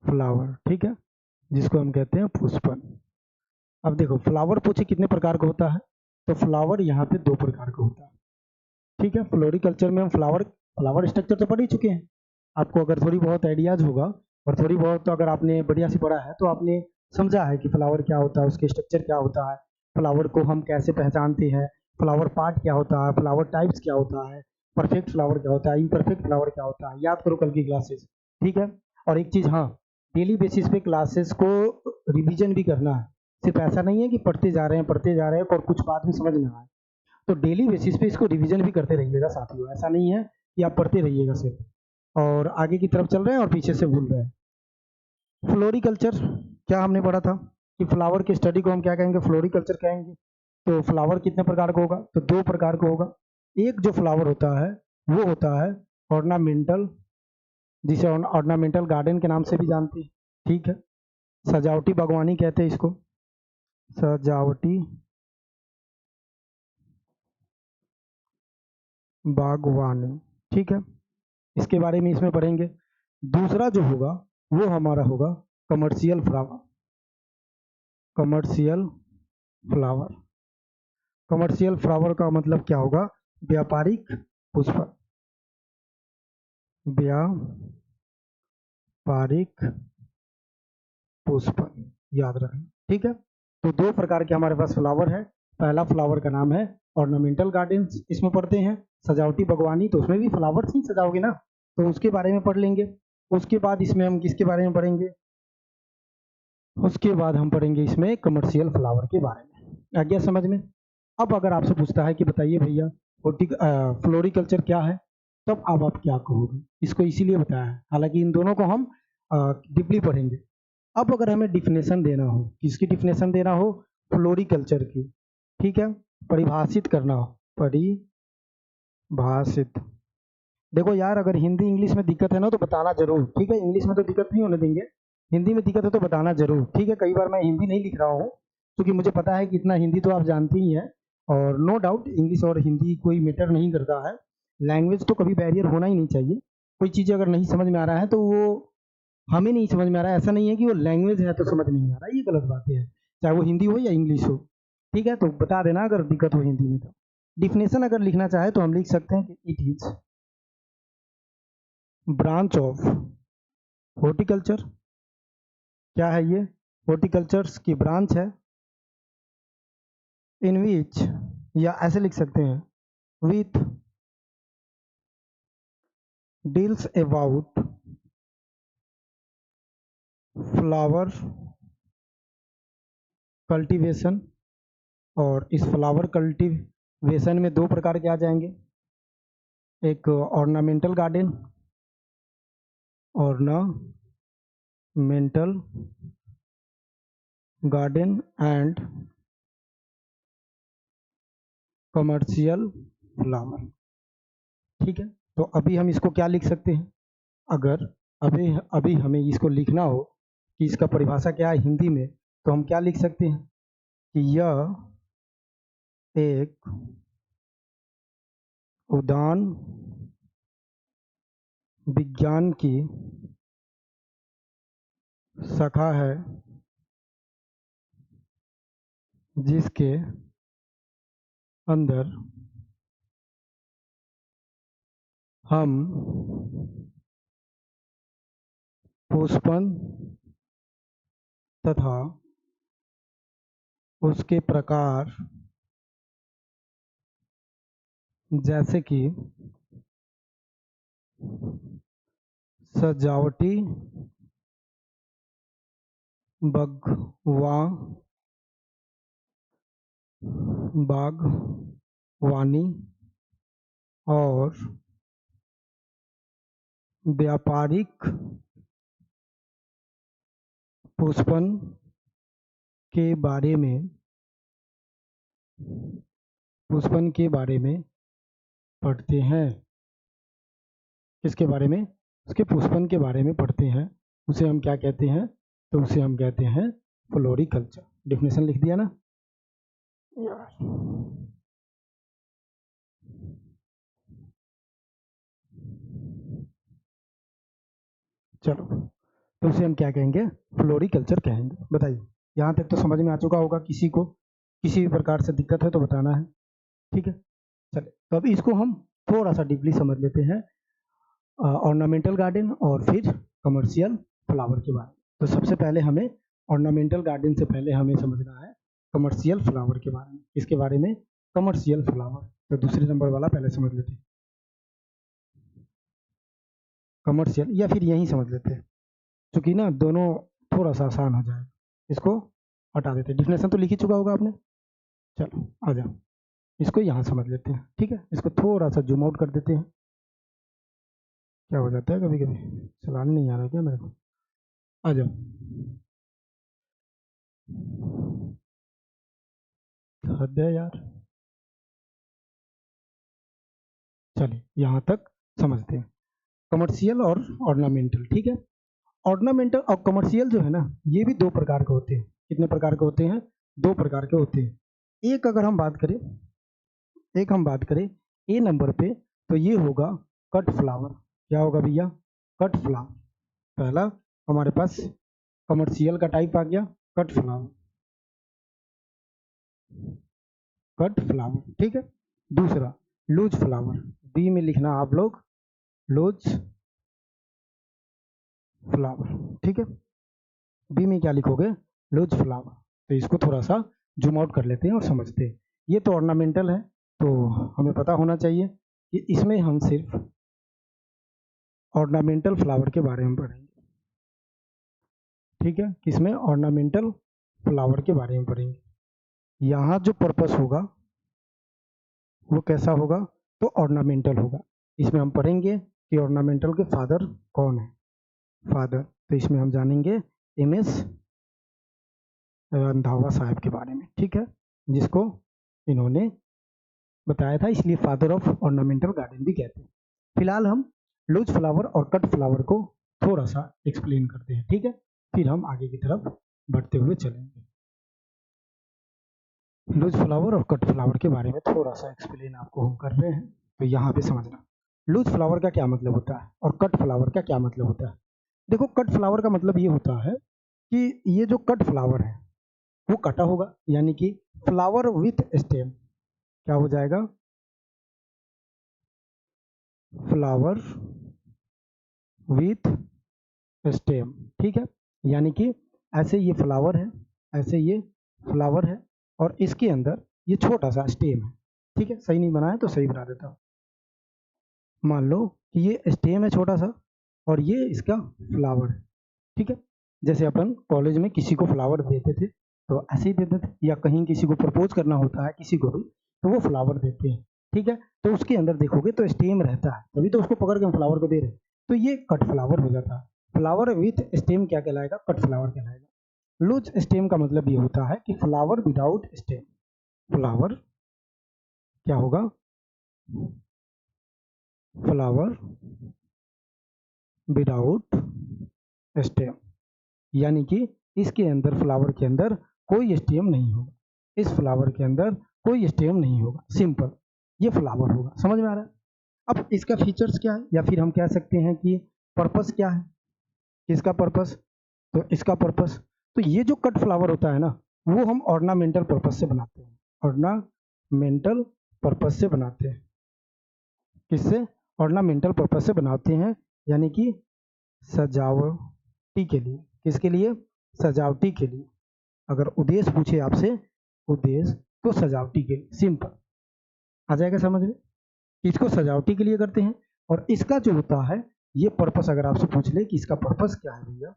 फ्लावर, ठीक है, जिसको हम कहते हैं पुष्पन। अब देखो फ्लावर पूछे कितने प्रकार का होता है, तो फ्लावर यहाँ पे 2 प्रकार का होता है, ठीक है। फ्लोरिकल्चर में हम फ्लावर फ्लावर स्ट्रक्चर तो पढ़ ही चुके हैं। आपको अगर थोड़ी बहुत आइडियाज होगा और थोड़ी बहुत तो अगर आपने बढ़िया से पढ़ा है तो आपने समझा है कि फ्लावर क्या होता है, उसके स्ट्रक्चर क्या होता है, फ्लावर को हम कैसे पहचानते हैं, फ्लावर पार्ट क्या होता है, फ्लावर टाइप्स क्या होता है, परफेक्ट फ्लावर क्या होता है, इम्परफेक्ट फ्लावर क्या होता है, याद करो कल की क्लासेस, ठीक है। और एक चीज़, हाँ, डेली बेसिस पे क्लासेस को रिवीजन भी करना है। सिर्फ ऐसा नहीं है कि पढ़ते जा रहे हैं और कुछ बाद में समझ में आए, तो डेली बेसिस पे इसको रिवीजन भी करते रहिएगा साथियों। ऐसा नहीं है कि आप पढ़ते रहिएगा सिर्फ और आगे की तरफ चल रहे हैं और पीछे से भूल रहे हैं। फ्लोरिकल्चर क्या हमने पढ़ा था कि फ्लावर की स्टडी को हम क्या कहेंगे, फ्लोरिकल्चर कहेंगे। तो फ्लावर कितने प्रकार का होगा, तो 2 प्रकार का होगा। एक जो फ्लावर होता है वो होता है ऑर्नामेंटल, जिसे ऑर्नामेंटल गार्डन के नाम से भी जानते हैं, ठीक है। सजावटी बागवानी कहते हैं इसको, सजावटी बागवानी, ठीक है। इसके बारे में इसमें पढ़ेंगे। दूसरा जो होगा वो हमारा होगा commercial flower. Commercial flower, commercial flower का मतलब क्या होगा, व्यापारिक पुष्प, व्यापारिक पुष्प, याद रखें, ठीक है। तो 2 प्रकार के हमारे पास फ्लावर है। पहला फ्लावर का नाम है ऑर्नामेंटल गार्डन्स, इसमें पढ़ते हैं। सजावटी बागवानी, तो उसमें भी फ्लावर्स ही सजाओगे ना, तो उसके बारे में पढ़ लेंगे। उसके बाद इसमें हम किसके बारे में पढ़ेंगे, उसके बाद हम पढ़ेंगे इसमें कमर्शियल फ्लावर के बारे में। आ गया समझ में? अब अगर आपसे पूछता है कि बताइए भैया फ्लोरिकल्चर क्या है, तब अब आप क्या कहोगे, इसको इसीलिए बताया है, हालांकि इन दोनों को हम डीपली पढ़ेंगे। अब अगर हमें डिफिनेशन देना हो, किसकी डिफिनेशन देना हो, फ्लोरिकल्चर की, ठीक है, परिभाषित करना हो, परिभाषित। देखो यार, अगर हिंदी इंग्लिश में दिक्कत है ना तो बताना जरूर, ठीक है। इंग्लिश में तो दिक्कत नहीं होने देंगे, हिंदी में दिक्कत है तो बताना जरूर, ठीक है। कई बार मैं हिंदी नहीं लिख रहा हूँ क्योंकि मुझे पता है कि इतना हिंदी तो आप जानते ही हैं, और नो डाउट इंग्लिश और हिंदी कोई मैटर नहीं करता है। लैंग्वेज तो कभी बैरियर होना ही नहीं चाहिए। कोई चीज़ अगर नहीं समझ में आ रहा है तो वो हमें नहीं समझ में आ रहा है, ऐसा नहीं है कि वो लैंग्वेज है तो समझ नहीं आ रहा है, ये गलत बातें हैं, चाहे वो हिंदी हो या इंग्लिश हो, ठीक है। तो बता देना अगर दिक्कत हो हिंदी में। तो डिफिनेशन अगर लिखना चाहे तो हम लिख सकते हैं कि it is branch of horticulture. क्या है ये, हॉर्टिकल्चर्स की ब्रांच है, इन विच, या ऐसे लिख सकते हैं, with deals about flower cultivation. और इस फ्लावर कल्टीवेशन में 2 प्रकार के आ जाएंगे, एक ornamental garden, ornamental garden and commercial flower, ठीक है। तो अभी हम इसको क्या लिख सकते हैं, अगर अभी अभी हमें इसको लिखना हो कि इसका परिभाषा क्या है हिंदी में, तो हम क्या लिख सकते हैं कि यह एक उद्यान विज्ञान की शाखा है जिसके अंदर हम पुष्पन तथा उसके प्रकार जैसे कि सजावटी बागवानी और व्यापारिक पुष्पन के बारे में पढ़ते हैं। किसके बारे में? उसके पुष्पन के बारे में पढ़ते हैं। उसे हम क्या कहते हैं? तो उसे हम कहते हैं फ्लोरिकल्चर। डेफिनेशन लिख दिया ना चलो, तो उसे हम क्या कहेंगे? फ्लोरिकल्चर कहेंगे। बताइए, यहाँ तक तो समझ में आ चुका होगा। किसी को किसी भी प्रकार से दिक्कत है तो बताना है, ठीक है। चलिए, तो अब इसको हम थोड़ा सा डीपली समझ लेते हैं, ऑर्नामेंटल गार्डन और फिर कमर्शियल फ्लावर के बारे में। तो सबसे पहले हमें ऑर्नामेंटल गार्डन से पहले हमें समझना है कमर्शियल फ्लावर के बारे में। इसके बारे में कमर्शियल फ्लावर, तो दूसरे नंबर वाला पहले समझ लेते हैं, कमर्शियल, या फिर यही समझ लेते हैं, क्योंकि ना दोनों थोड़ा सा आसान हो जाएगा। इसको हटा देते हैं, डिफिनेशन तो लिख ही चुका होगा आपने। चलो आ जाओ, इसको यहाँ समझ लेते हैं, ठीक है। इसको थोड़ा सा जूम आउट कर देते हैं। क्या हो जाता है कभी कभी, चलाने नहीं आ रहा क्या मेरे को? आ जाओ, हद है यार। चलिए, यहाँ तक समझते हैं कमर्शियल और ऑर्नामेंटल, ठीक है। ऑर्नामेंटल और कमर्शियल जो है ना, ये भी दो प्रकार के होते हैं। कितने प्रकार के होते हैं? दो प्रकार के होते हैं। एक अगर हम बात करें, ए नंबर पे, तो ये होगा कट फ्लावर। क्या होगा भैया? Cut flower. पहला हमारे पास कमर्शियल का टाइप आ गया, कट फ्लावर, ठीक है। दूसरा लूज फ्लावर, बी में लिखना आप लोग लूज फ्लावर, ठीक है। बी में क्या लिखोगे? Loose flower. तो इसको थोड़ा सा जूम आउट कर लेते हैं और समझते हैं। ये तो ऑर्नामेंटल है, तो हमें पता होना चाहिए कि इसमें हम सिर्फ ऑर्नामेंटल फ्लावर के बारे में पढ़ेंगे, ठीक है। किसमें? ऑर्नामेंटल फ्लावर के बारे में पढ़ेंगे। यहाँ जो पर्पस होगा वो कैसा होगा? तो ऑर्नामेंटल होगा। इसमें हम पढ़ेंगे कि ऑर्नामेंटल के फादर कौन है। फादर, तो इसमें हम जानेंगे एम.एस. रंधावा साहब के बारे में, ठीक है, जिसको इन्होंने बताया था, इसलिए फादर ऑफ ऑर्नामेंटल गार्डन भी कहते हैं। फिलहाल हम लूज फ्लावर और कट फ्लावर को थोड़ा सा एक्सप्लेन करते हैं, ठीक है। फिर हम आगे की तरफ बढ़ते हुए चलेंगे। लूज फ्लावर और कट फ्लावर के बारे में थोड़ा सा एक्सप्लेन आपको हम कर रहे हैं, तो यहाँ पे समझना लूज फ्लावर का क्या मतलब होता है और कट फ्लावर का क्या मतलब होता है। देखो, कट फ्लावर का मतलब ये होता है कि ये जो कट फ्लावर है वो कटा होगा, यानी कि फ्लावर विथ स्टेम। क्या हो जाएगा? फ्लावर विथ स्टेम, ठीक है। यानी कि ऐसे ये फ्लावर है, ऐसे ये फ्लावर है, और इसके अंदर ये छोटा सा स्टेम है, ठीक है। सही नहीं बनाया तो सही बना देता हूँ। मान लो कि ये स्टेम है छोटा सा और ये इसका फ्लावर है, ठीक है। जैसे अपन कॉलेज में किसी को फ्लावर देते थे तो ऐसे ही देते थे, या कहीं किसी को प्रपोज करना होता है किसी को भी तो वो फ्लावर देते हैं, ठीक है। तो उसके अंदर देखोगे तो स्टेम रहता है, तभी तो उसको पकड़ के हम फ्लावर को दे रहे हैं। तो ये कट फ्लावर हो जाता है। फ्लावर विथ स्टेम क्या कहलाएगा? कट फ्लावर कहलाएगा। लूज स्टेम का मतलब ये होता है कि फ्लावर विदाउट स्टेम। फ्लावर क्या होगा? फ्लावर विदाउट स्टेम, यानी कि इसके अंदर, फ्लावर के अंदर कोई स्टेम नहीं होगा। इस फ्लावर के अंदर कोई स्टेम नहीं होगा, सिंपल ये फ्लावर होगा। समझ में आ रहा है? अब इसका फीचर्स क्या है, या फिर हम कह सकते हैं कि पर्पस क्या है। किसका पर्पस? तो इसका पर्पस, तो ये जो कट फ्लावर होता है ना, वो हम ऑर्नामेंटल पर्पस से बनाते हैं। ऑर्नामेंटल पर्पस से बनाते हैं। किससे? ऑर्नामेंटल पर्पस से बनाते हैं, यानी कि सजावटी के लिए। किसके लिए? सजावटी के लिए। अगर उद्देश्य पूछे आपसे, उद्देश्य, तो सजावटी के लिए, सिंपल आ जाएगा समझ में। इसको सजावटी के लिए करते हैं। और इसका जो होता है ये पर्पस, अगर आपसे पूछ ले कि इसका पर्पस क्या है भैया,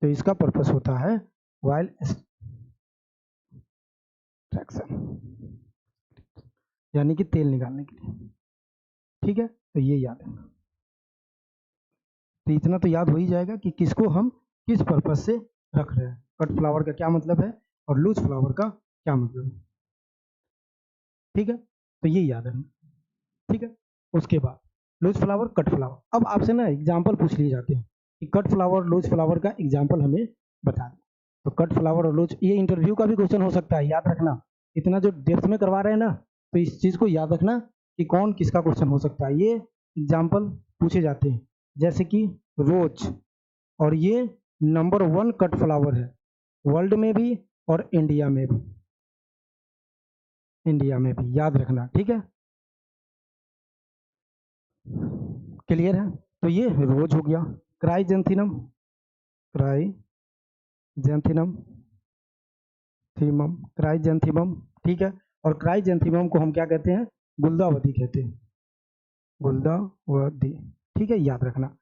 तो इसका पर्पस होता है वाइल एक्सट्रैक्शन, यानी कि तेल निकालने के लिए। ठीक है, तो ये याद है। तो इतना तो याद हो ही जाएगा कि किसको हम किस पर्पज से रख रहे हैं, कट फ्लावर का क्या मतलब है और लूज फ्लावर का क्या मतलब है। ठीक है, तो ये याद है। ठीक है, उसके बाद लूज फ्लावर, कट फ्लावर। अब आपसे ना एग्जाम्पल पूछ लिए जाते हैं कि कट फ्लावर लूज फ्लावर का एग्जाम्पल हमें बता दें। तो कट फ्लावर और लूज, ये इंटरव्यू का भी क्वेश्चन हो सकता है, याद रखना। इतना जो डेप्थ में करवा रहे हैं ना, तो इस चीज को याद रखना कि कौन किसका क्वेश्चन हो सकता है। ये एग्जाम्पल पूछे जाते हैं, जैसे कि रोज, और ये नंबर 1 कट फ्लावर है वर्ल्ड में भी और इंडिया में भी। इंडिया में भी याद रखना, ठीक है, क्लियर है। तो ये रोज हो गया। क्राइजेंथिनम, क्राइजेंथिनम थीमम, क्राइजेंथिमम, ठीक है। और क्राइजेंथिमम को हम क्या कहते हैं, गुलदावधी कहते हैं, गुलदावधी, ठीक है, याद रखना।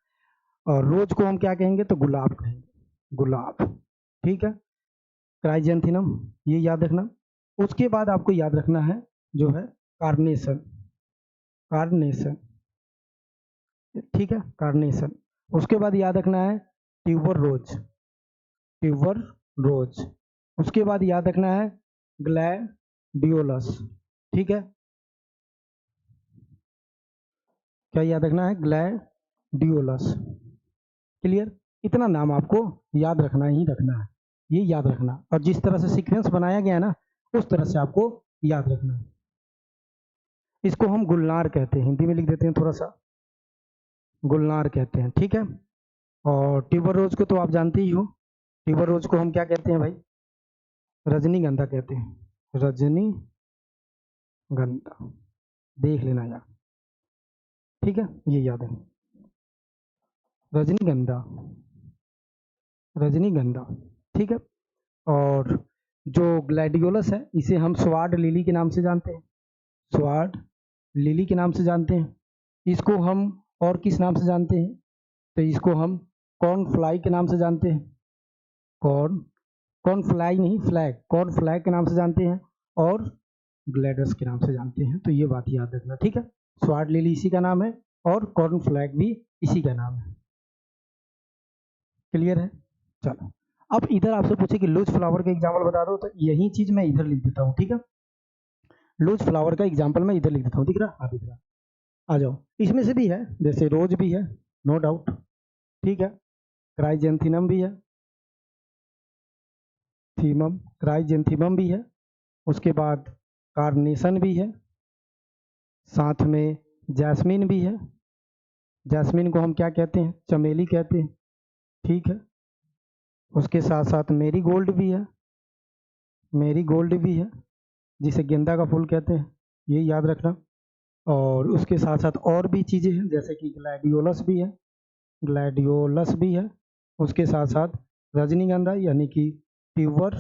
और रोज को हम क्या कहेंगे, तो गुलाब कहेंगे, गुलाब, ठीक है। क्राइजेंथिनम, ये याद रखना। उसके बाद आपको याद रखना है जो है कार्नेशन, कार्नेशन, ठीक है, कार्नेशन। उसके बाद याद रखना है ट्यूबर रोज, ट्यूबर रोज। उसके बाद याद रखना है ग्लैडियोलस, ठीक है, क्या याद रखना है, ग्लैडियोलस, क्लियर। इतना नाम आपको याद रखना ही रखना है, ये याद रखना। और जिस तरह से सीक्वेंस बनाया गया है ना, उस तरह से आपको याद रखना है। इसको हम गुलनार कहते हैं, हिंदी में लिख देते हैं थोड़ा सा, गुलनार कहते हैं, ठीक है। और ट्यूबर रोज को तो आप जानते ही हो, ट्यूबर रोज को हम क्या कहते हैं भाई, रजनीगंधा कहते हैं, रजनीगंधा, देख लेना यार, ठीक है, ये याद है, रजनीगंधा, रजनीगंधा, ठीक है। और जो ग्लैडियोलस है, इसे हम स्वार्ड लिली के नाम से जानते हैं, स्वार्ड लिली के नाम से जानते हैं। इसको हम और किस नाम से जानते हैं, तो इसको हम कॉर्न फ्लाई के नाम से जानते हैं, कॉर्न, कॉर्न फ्लाई नहीं, फ्लैग, कॉर्न फ्लैग के नाम से जानते हैं, और ग्लैडस के नाम से जानते हैं। तो ये बात याद रखना, ठीक है। स्वार्ड लिली इसी का नाम है और कॉर्न फ्लैग भी इसी का नाम है, क्लियर है। चलो, अब इधर आपसे पूछे कि लूज फ्लावर का एग्जाम्पल बता दो, तो यही चीज मैं इधर लिख देता हूँ, ठीक है। लूज फ्लावर का एग्जाम्पल मैं इधर लिख देता हूँ, दिख रहा, हाँ दिख रहा। आ जाओ, इसमें से भी है, जैसे रोज भी है, नो डाउट, ठीक है। क्राइजेंथिनम भी है, थीमम, क्राइजेंथिमम भी है। उसके बाद कार्नेशन भी है, साथ में जैस्मिन भी है। जैस्मिन को हम क्या कहते हैं, चमेली कहते हैं, ठीक है। उसके साथ साथ मेरी गोल्ड भी है, मेरी गोल्ड भी है, जिसे गेंदा का फूल कहते हैं, ये याद रखना। और उसके साथ साथ और भी चीज़ें हैं, जैसे कि ग्लैडियोलस भी है, ग्लैडियोलस भी है। उसके साथ साथ रजनीगंधा यानी कि ट्यूबर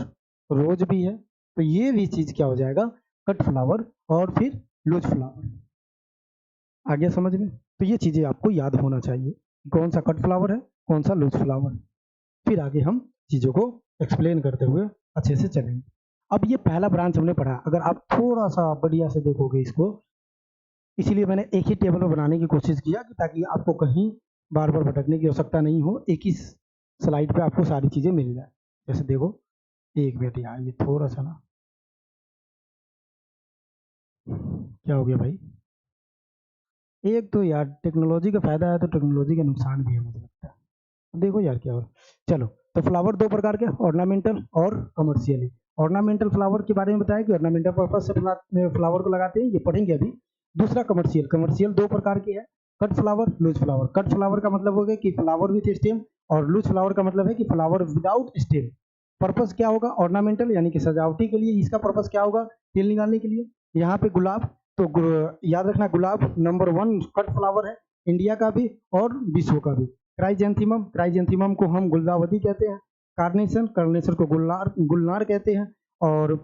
रोज भी है। तो ये भी चीज़ क्या हो जाएगा, कट फ्लावर और फिर लूज फ्लावर। आ गया समझ में। तो ये चीज़ें आपको याद होना चाहिए, कौन सा कट फ्लावर है, कौन सा लूज फ्लावर है। फिर आगे हम चीज़ों को एक्सप्लेन करते हुए अच्छे से चलेंगे। अब ये पहला ब्रांच हमने पढ़ा, अगर आप थोड़ा सा बढ़िया से देखोगे इसको, इसीलिए मैंने एक ही टेबल में बनाने की कोशिश किया कि ताकि आपको कहीं बार बार भटकने की आवश्यकता नहीं हो, एक ही स्लाइड पे आपको सारी चीज़ें मिल जाए। जैसे देखो, एक मिनट यार, ये थोड़ा सा ना, क्या हो गया भाई, एक तो यार टेक्नोलॉजी का फायदा है तो टेक्नोलॉजी का नुकसान भी है मुझे लगता है। देखो यार क्या हो रहा है। चलो, तो फ्लावर दो प्रकार के, ऑर्नामेंटल और कमर्शियली। ऑर्नामेंटल फ्लावर के बारे में बताया कि ऑर्नामेंटल पर्पज से फ्लावर को लगाते हैं, ये पढ़ेंगे अभी। दूसरा कमर्शियल, कमर्शियल दो प्रकार की है, cut flower, loose flower. Cut flower का मतलब हो गया कि फ्लावर विथ स्टेम, और लूज फ्लावर का मतलब है कि फ्लावर विदाउट स्टेम। पर्पज क्या होगा, ऑर्नामेंटल यानी कि सजावटी के लिए, इसका पर्पज क्या होगा, तेल निकालने के लिए। यहाँ पे गुलाब, तो याद रखना गुलाब नंबर 1 कट फ्लावर है, इंडिया का भी और विश्व का भी। क्राइजेंथिमम, क्राइजेंथिमम को हम गुलदावधी कहते हैं। कार्नेशन, कार्नेशन को गुलनार, गुलनार कहते हैं। और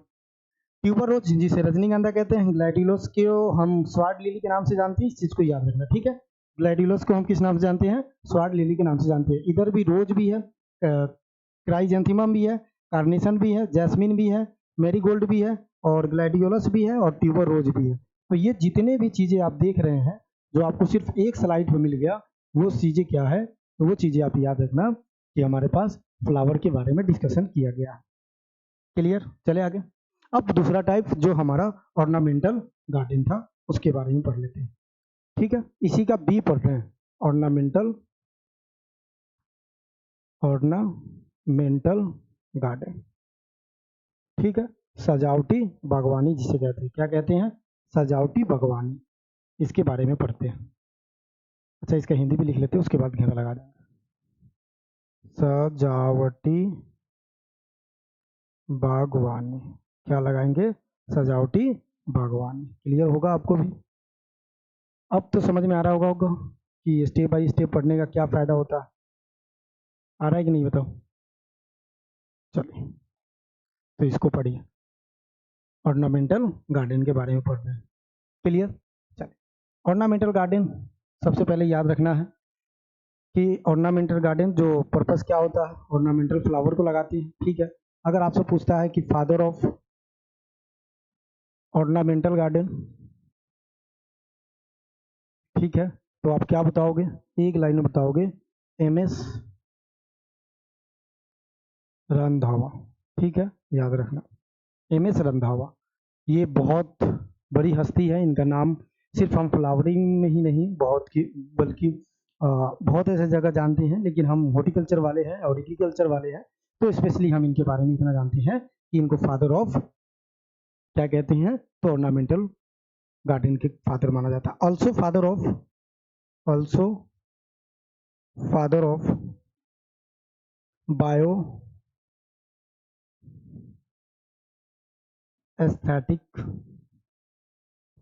ट्यूबर रोज जिसे रजनीगंधा कहते हैं। ग्लैडियोलस को हम स्वार्ड लिली के नाम से जानते हैं, इस चीज को याद रखना, ठीक है। ग्लैडियोलस को हम किस नाम से जानते हैं, स्वार्ड लिली के नाम से जानते हैं। इधर भी रोज भी है, क्राइजेंथिमम भी है, कार्नेशन भी है, जैस्मिन भी है, मैरीगोल्ड भी है और ग्लैडियोलस भी है और ट्यूबर रोज भी है। तो ये जितने भी चीज़ें आप देख रहे हैं जो आपको सिर्फ एक स्लाइड में मिल गया, वो चीज़ें क्या है, तो वो चीज़ें आप याद रखना कि हमारे पास फ्लावर के बारे में डिस्कशन किया गया है। क्लियर? चले आगे। अब दूसरा टाइप जो हमारा ऑर्नामेंटल गार्डन था उसके बारे में पढ़ लेते हैं। ठीक है, इसी का बी पढ़ रहे हैं, ऑर्नामेंटल गार्डन। ठीक है, सजावटी बागवानी जिसे कहते हैं, क्या कहते हैं, सजावटी बागवानी, इसके बारे में पढ़ते हैं। अच्छा, इसका हिंदी भी लिख लेते हैं, उसके बाद घेरा लगा देंगे। सजावटी बागवानी, क्या लगाएंगे, सजावटी बागवानी। क्लियर होगा आपको भी? अब तो समझ में आ रहा होगा कि स्टेप बाय स्टेप पढ़ने का क्या फायदा होता है। आ रहा है कि नहीं बताओ? चलिए, तो इसको पढ़िए, ऑर्नामेंटल गार्डन के बारे में पढ़ रहे हैं। क्लियर? चलिए, ऑर्नामेंटल गार्डन सबसे पहले याद रखना है कि ऑर्नामेंटल गार्डन जो पर्पस क्या होता है, ऑर्नामेंटल फ्लावर को लगाती है। ठीक है, अगर आपसे पूछता है कि फादर ऑफ ऑर्नामेंटल गार्डन, ठीक है, तो आप क्या बताओगे, एक लाइन में बताओगे, एमएस रंधावा। ठीक है, याद रखना, एमएस रंधावा, ये बहुत बड़ी हस्ती है। इनका नाम सिर्फ हम फ्लावरिंग में ही नहीं, बल्कि बहुत ऐसे जगह जानते हैं, लेकिन हम हॉर्टिकल्चर वाले हैं और एग्रीकल्चर वाले हैं, तो स्पेशली हम इनके बारे में इतना जानते हैं कि इनको फादर ऑफ क्या कहते हैं, तो ऑर्नामेंटल गार्डन के फादर माना जाता है। Also father of bio aesthetic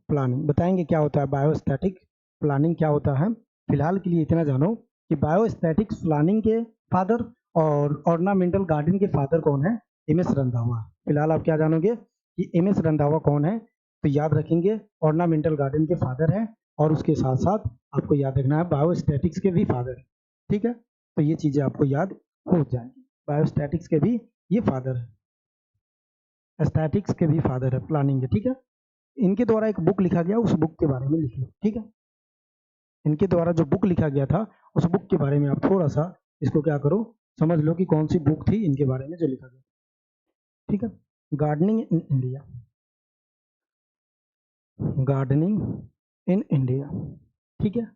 planning. बताएंगे क्या होता है बायोस्थेटिक प्लानिंग, क्या होता है। फिलहाल के लिए इतना जानो कि बायोस्थेटिक्स प्लानिंग के फादर और ऑर्नामेंटल गार्डन के फादर कौन है, एमएस रंधावा। फिलहाल आप क्या जानोगे कि एमएस रंधावा कौन है, तो याद रखेंगे ऑर्नामेंटल गार्डन के फादर हैं, और उसके साथ साथ आपको याद रखना है बायोस्टैटिक्स के भी फादर हैं। ठीक है, तो ये चीज़ें आपको याद हो जाएंगी, बायोस्टैटिक्स के भी ये फादर है, एस्थेटिक्स के भी फादर है, प्लानिंग के। ठीक है, इनके द्वारा एक बुक लिखा गया, उस बुक के बारे में लिख लो। ठीक है, इनके द्वारा जो बुक लिखा गया था उस बुक के बारे में आप थोड़ा सा इसको क्या करो, समझ लो कि कौन सी बुक थी इनके बारे में जो लिखा गया। ठीक है, gardening in India, gardening in India. ठीक है,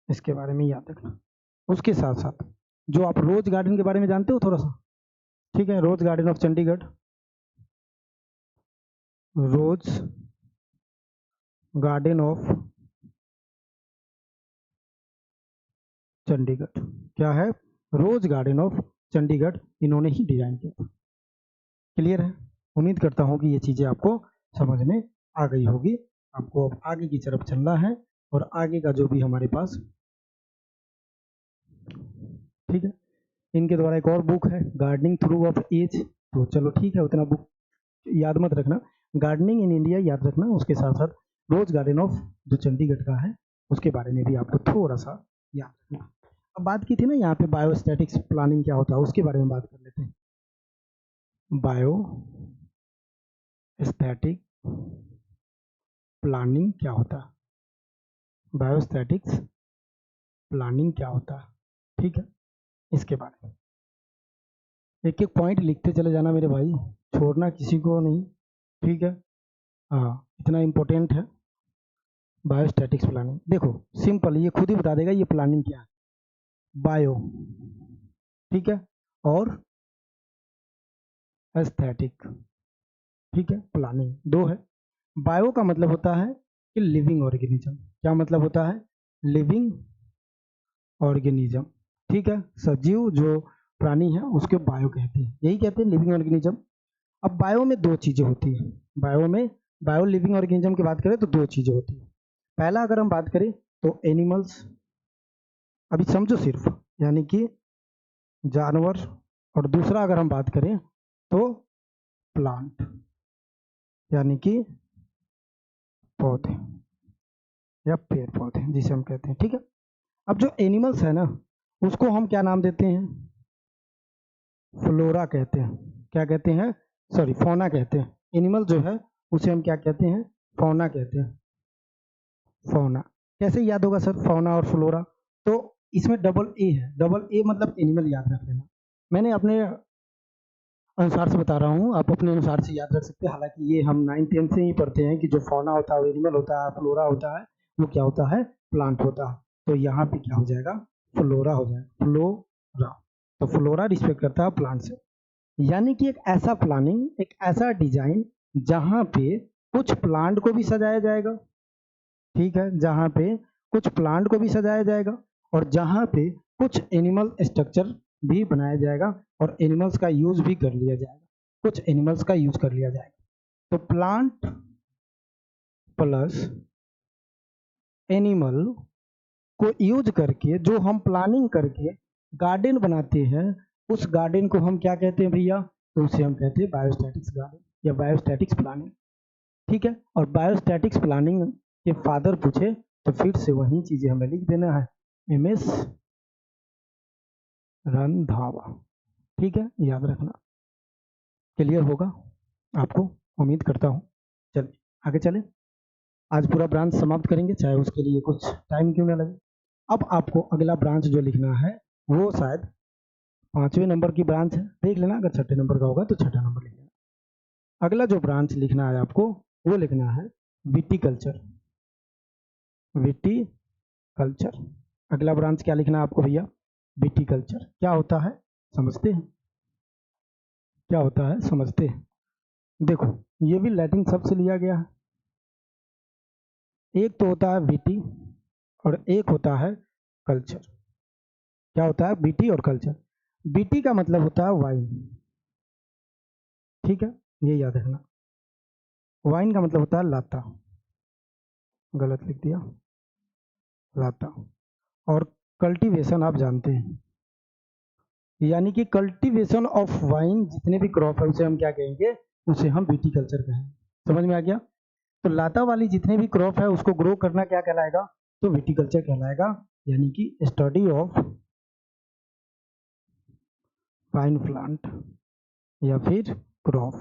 इसके बारे में याद रखना। उसके साथ साथ जो आप रोज गार्डन के बारे में जानते हो थोड़ा सा, ठीक है, rose garden of Chandigarh, rose garden of Chandigarh, क्या है, रोज गार्डन ऑफ चंडीगढ़ इन्होंने ही डिजाइन किया था। क्लियर है? उम्मीद करता हूँ कि ये चीजें आपको समझ में आ गई होगी। आपको अब आगे की तरफ चलना है और आगे का जो भी हमारे पास, ठीक है, इनके द्वारा एक और बुक है गार्डनिंग थ्रू ऑफ एज, तो चलो ठीक है, उतना बुक याद मत रखना, गार्डनिंग इन इंडिया याद रखना। उसके साथ साथ रोज गार्डन ऑफ जो चंडीगढ़ का है उसके बारे में भी आपको थोड़ा सा याद रखना। अब बात की थी ना यहाँ पे बायोस्टैटिक्स प्लानिंग क्या होता है, उसके बारे में बात कर लेते हैं। बायो स्टैटिक प्लानिंग क्या होता है, बायोस्टैटिक्स प्लानिंग क्या होता है, ठीक है, इसके बारे में एक एक पॉइंट लिखते चले जाना मेरे भाई, छोड़ना किसी को नहीं। ठीक है, हाँ, इतना इम्पोर्टेंट है बायोस्टैटिक्स प्लानिंग। देखो सिंपल, ये खुद ही बता देगा ये प्लानिंग क्या है। बायो, ठीक है, और एस्थेटिक, ठीक है, प्लानिंग दो है। बायो का मतलब होता है कि लिविंग ऑर्गेनिज्म, क्या मतलब होता है, लिविंग ऑर्गेनिज्म। ठीक है, सजीव जो प्राणी है उसके बायो कहते हैं, यही कहते हैं लिविंग ऑर्गेनिज्म। अब बायो में दो चीजें होती हैं, बायो लिविंग ऑर्गेनिज्म की बात करें तो दो चीजें होती हैं। पहला अगर हम बात करें तो एनिमल्स, अभी समझो सिर्फ, यानी कि जानवर, और दूसरा अगर हम बात करें तो प्लांट, यानी कि पौधे या पेड़ पौधे जिसे हम कहते हैं। ठीक है, अब जो एनिमल्स है ना उसको हम क्या नाम देते हैं, फ्लोरा कहते हैं। क्या कहते हैं, सॉरी फौना कहते हैं। एनिमल जो है उसे हम क्या कहते हैं, फौना कहते हैं। फौना कैसे याद होगा सर, फौना और फ्लोरा? तो इसमें डबल ए है, डबल ए मतलब एनिमल याद रख लेना। मैंने अपने अनुसार से बता रहा हूँ, आप अपने अनुसार से याद रख सकते हैं। हालांकि ये हम 9th-10th से ही पढ़ते हैं कि जो फौना होता है वो एनिमल होता है, फ्लोरा होता है वो क्या होता है, प्लांट होता है। तो यहाँ पे क्या हो जाएगा, फ्लोरा हो जाएगा, फ्लोरा। तो फ्लोरा रिस्पेक्ट करता है प्लांट से, यानी कि एक ऐसा प्लानिंग, एक ऐसा डिजाइन जहाँ पे कुछ प्लांट को भी सजाया जाएगा, ठीक है, जहाँ पे कुछ प्लांट को भी सजाया जाएगा और जहाँ पे कुछ एनिमल स्ट्रक्चर भी बनाया जाएगा और एनिमल्स का यूज भी कर लिया जाएगा, कुछ एनिमल्स का यूज कर लिया जाएगा। तो प्लांट प्लस एनिमल को यूज करके जो हम प्लानिंग करके गार्डन बनाते हैं, उस गार्डन को हम क्या कहते हैं भैया, तो उसे हम कहते हैं बायोस्टैटिक्स गार्डन या बायोस्टैटिक्स प्लानिंग, ठीक है। और बायोस्टैटिक्स प्लानिंग के फादर पूछे तो फिर से वही चीजें हमें लिख देना है, MS रंधावा, ठीक है, याद रखना। क्लियर होगा आपको, उम्मीद करता हूँ। चलिए आगे चलें, आज पूरा ब्रांच समाप्त करेंगे, चाहे उसके लिए कुछ टाइम क्यों ना लगे। अब आपको अगला ब्रांच जो लिखना है वो शायद 5वें नंबर की ब्रांच है, देख लेना, अगर 6ठे नंबर का होगा तो 6ठा नंबर लिख लेना। अगला जो ब्रांच लिखना है आपको वो लिखना है विटीकल्चर, विटीकल्चर। अगला ब्रांच क्या लिखना है आपको भैया, विटीकल्चर। क्या होता है समझते हैं, क्या होता है समझते हैं। देखो ये भी लैटिन शब्द से लिया गया है, एक तो होता है विटी और एक होता है कल्चर। क्या होता है, बीटी और कल्चर। बीटी का मतलब होता है वाइन, ठीक है, ये याद रखना। वाइन का मतलब होता है लाता, गलत लिख दिया, लाता। और कल्टीवेशन आप जानते हैं, यानी कि कल्टीवेशन ऑफ वाइन, जितने भी क्रॉप है उसे हम क्या कहेंगे, उसे हम बीटी कल्चर कहेंगे। समझ में आ गया? तो लाता वाली जितने भी क्रॉप है उसको ग्रो करना क्या कहलाएगा, तो विटीकल्चर कहलाएगा, यानी कि स्टडी ऑफ वाइन प्लांट या फिर क्रॉप,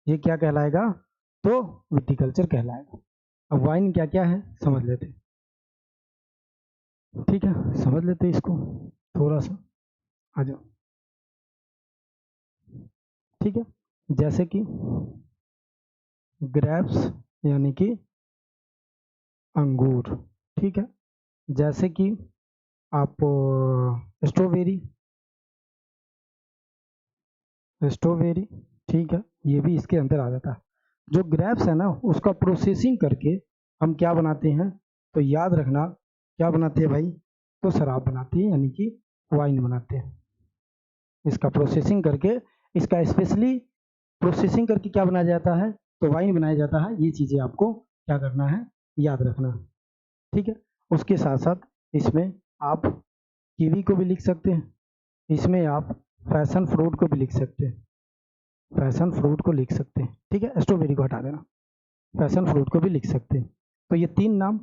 ये क्या कहलाएगा, तो विटीकल्चर कहलाएगा। अब वाइन क्या क्या है समझ लेते, ठीक है, समझ लेते इसको थोड़ा सा, आ जाओ, ठीक है। जैसे कि ग्रेप्स यानी कि अंगूर, ठीक है। जैसे कि आप स्ट्रॉबेरी, स्ट्रॉबेरी, ठीक है, ये भी इसके अंदर आ जाता है। जो ग्रेप्स है ना उसका प्रोसेसिंग करके हम क्या बनाते हैं, तो याद रखना क्या बनाते हैं भाई, तो शराब बनाते हैं, यानी कि वाइन बनाते हैं। इसका प्रोसेसिंग करके, इसका स्पेशली प्रोसेसिंग करके क्या बनाया जाता है, तो वाइन बनाया जाता है। ये चीज़ें आपको क्या करना है, याद रखना, ठीक है। उसके साथ साथ इसमें आप कीवी को भी लिख सकते हैं, इसमें आप पैशन फ्रूट को भी लिख सकते हैं, पैशन फ्रूट को लिख सकते हैं, ठीक है, स्ट्रॉबेरी को हटा देना, पैशन फ्रूट को भी लिख सकते हैं। तो ये 3 नाम,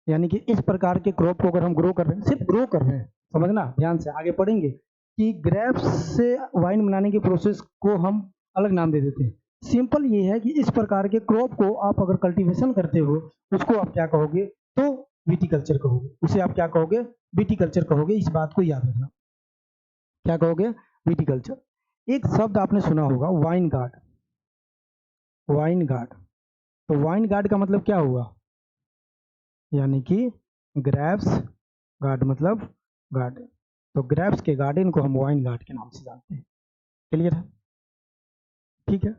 यानी कि इस प्रकार के क्रॉप को अगर हम ग्रो कर रहे हैं, सिर्फ ग्रो कर रहे हैं, समझना ध्यान से, आगे पढ़ेंगे कि ग्रेप्स से वाइन बनाने की प्रोसेस को हम अलग नाम दे देते हैं। सिंपल ये है कि इस प्रकार के क्रॉप को आप अगर कल्टीवेशन करते हो उसको आप क्या कहोगे, तो विटीकल्चर कहोगे, उसे आप क्या कहोगे, विटीकल्चर कहोगे। इस बात को याद रखना, क्या कहोगे, विटीकल्चर। एक शब्द आपने सुना होगा वाइन गार्ड, वाइन गार्ड। तो वाइन गार्ड का मतलब क्या हुआ, यानी कि ग्रेप्स गार्ड मतलब गार्डन। तो ग्रेप्स के गार्डन को हम वाइन गार्ड के नाम से जानते हैं। क्लियर है, ठीक है।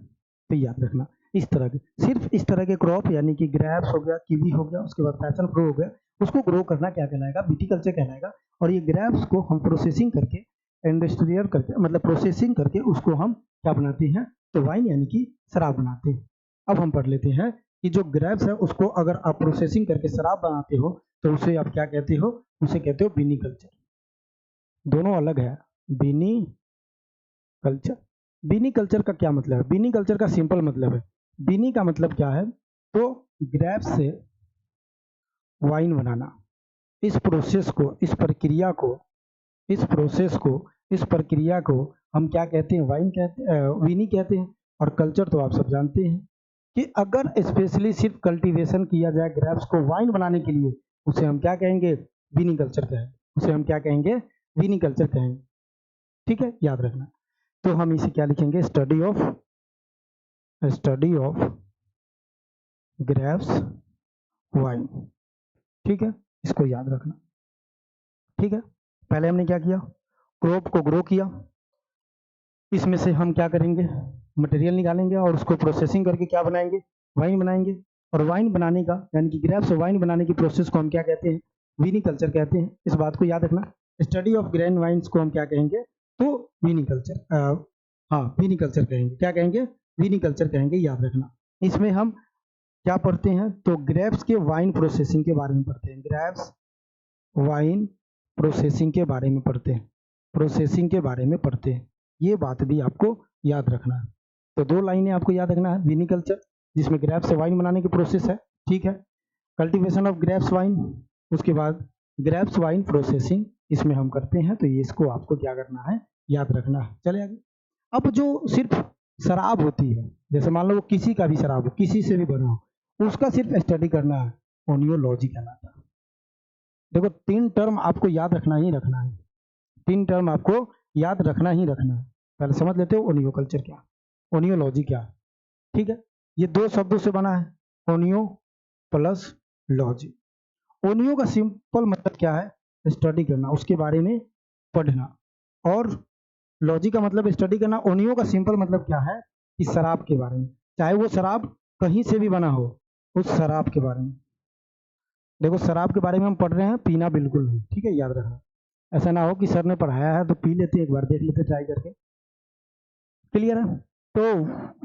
तो याद रखना इस तरह के, सिर्फ इस तरह के क्रॉप, यानी कि ग्रेप्स हो गया, कीवी हो गया, उसके बाद पैशन फ्रूट हो गया, उसको ग्रो करना क्या कहलाएगा, विटीकल्चर कहलाएगा। और ये ग्रेप्स को हम प्रोसेसिंग करके, इंडस्ट्रियल करके, मतलब प्रोसेसिंग करके उसको हम क्या बनाते हैं, तो वाइन यानी कि शराब बनाते हैं। अब हम पढ़ लेते हैं कि जो ग्रेप्स है उसको अगर आप प्रोसेसिंग करके शराब बनाते हो तो उसे आप क्या कहते हो, उसे कहते हो विनीकल्चर। दोनों अलग है, विनी कल्चर। बीनी कल्चर का क्या मतलब है, बीनी कल्चर का सिंपल मतलब है, बीनी का मतलब क्या है, तो ग्रेप्स से वाइन बनाना। इस प्रोसेस को, इस प्रक्रिया को, इस प्रोसेस को, इस प्रक्रिया को हम क्या कहते हैं, वाइन कहते हैं, वीनी कहते हैं। और कल्चर तो आप सब जानते हैं कि अगर स्पेशली सिर्फ कल्टीवेशन किया जाए ग्रेप्स को वाइन बनाने के लिए, उसे हम क्या कहेंगे, वीनी कल्चर कहेंगे। उसे हम क्या कहेंगे, वीनी कल्चर कहेंगे। ठीक है, याद रखना। तो हम इसे क्या लिखेंगे, स्टडी ऑफ ग्रेप्स वाइन। ठीक है, इसको याद रखना। ठीक है, पहले हमने क्या किया, क्रॉप को ग्रो किया, इसमें से हम क्या करेंगे, मटेरियल निकालेंगे और उसको प्रोसेसिंग करके क्या बनाएंगे, वाइन बनाएंगे। और वाइन बनाने का यानी कि ग्रेप्स से वाइन बनाने की प्रोसेस को हम क्या कहते हैं, विनिकल्चर कहते हैं। इस बात को याद रखना। स्टडी ऑफ ग्रेन वाइन्स को हम क्या कहेंगे, तो विनिकल्चर, हाँ विनिकल्चर कहेंगे। क्या कहेंगे, विनिकल्चर कहेंगे, याद रखना। इसमें हम क्या पढ़ते हैं, तो ग्रेप्स के वाइन प्रोसेसिंग के बारे में पढ़ते हैं। ग्रेप्स वाइन प्रोसेसिंग के बारे में पढ़ते हैं, प्रोसेसिंग के बारे में पढ़ते हैं। ये बात भी आपको याद रखना है। तो दो लाइनें आपको याद रखना है, विनिकल्चर जिसमें ग्रेप्स से वाइन बनाने की प्रोसेस है, ठीक है, कल्टीवेशन ऑफ ग्रेप्स वाइन, उसके बाद ग्रेप्स वाइन प्रोसेसिंग, इसमें हम करते हैं। तो ये इसको आपको क्या करना है, याद रखना है। चले आगे। अब जो सिर्फ शराब होती है, जैसे मान लो वो किसी का भी शराब हो, किसी से भी बना हो, उसका सिर्फ स्टडी करना है, ओनियोलॉजी कहलाता है। देखो 3 टर्म आपको याद रखना ही रखना है, 3 टर्म आपको याद रखना ही रखना है। पहले समझ लेते हो ओनियो कल्चर क्या, ओनियोलॉजी क्या है। ठीक है, ये 2 शब्दों से बना है, ओनियो प्लस लॉजी। ओनियो का सिंपल मतलब क्या है, स्टडी करना, उसके बारे में पढ़ना। और लॉजी का मतलब स्टडी करना। ओनियो का सिंपल मतलब क्या है, कि शराब के बारे में, चाहे वो शराब कहीं से भी बना हो, उस शराब के बारे में। देखो शराब के बारे में हम पढ़ रहे हैं, पीना बिल्कुल नहीं, ठीक है, याद रखना। ऐसा ना हो कि सर ने पढ़ाया है तो पी लेते, एक बार देख लेते ट्राई करके। क्लियर है, तो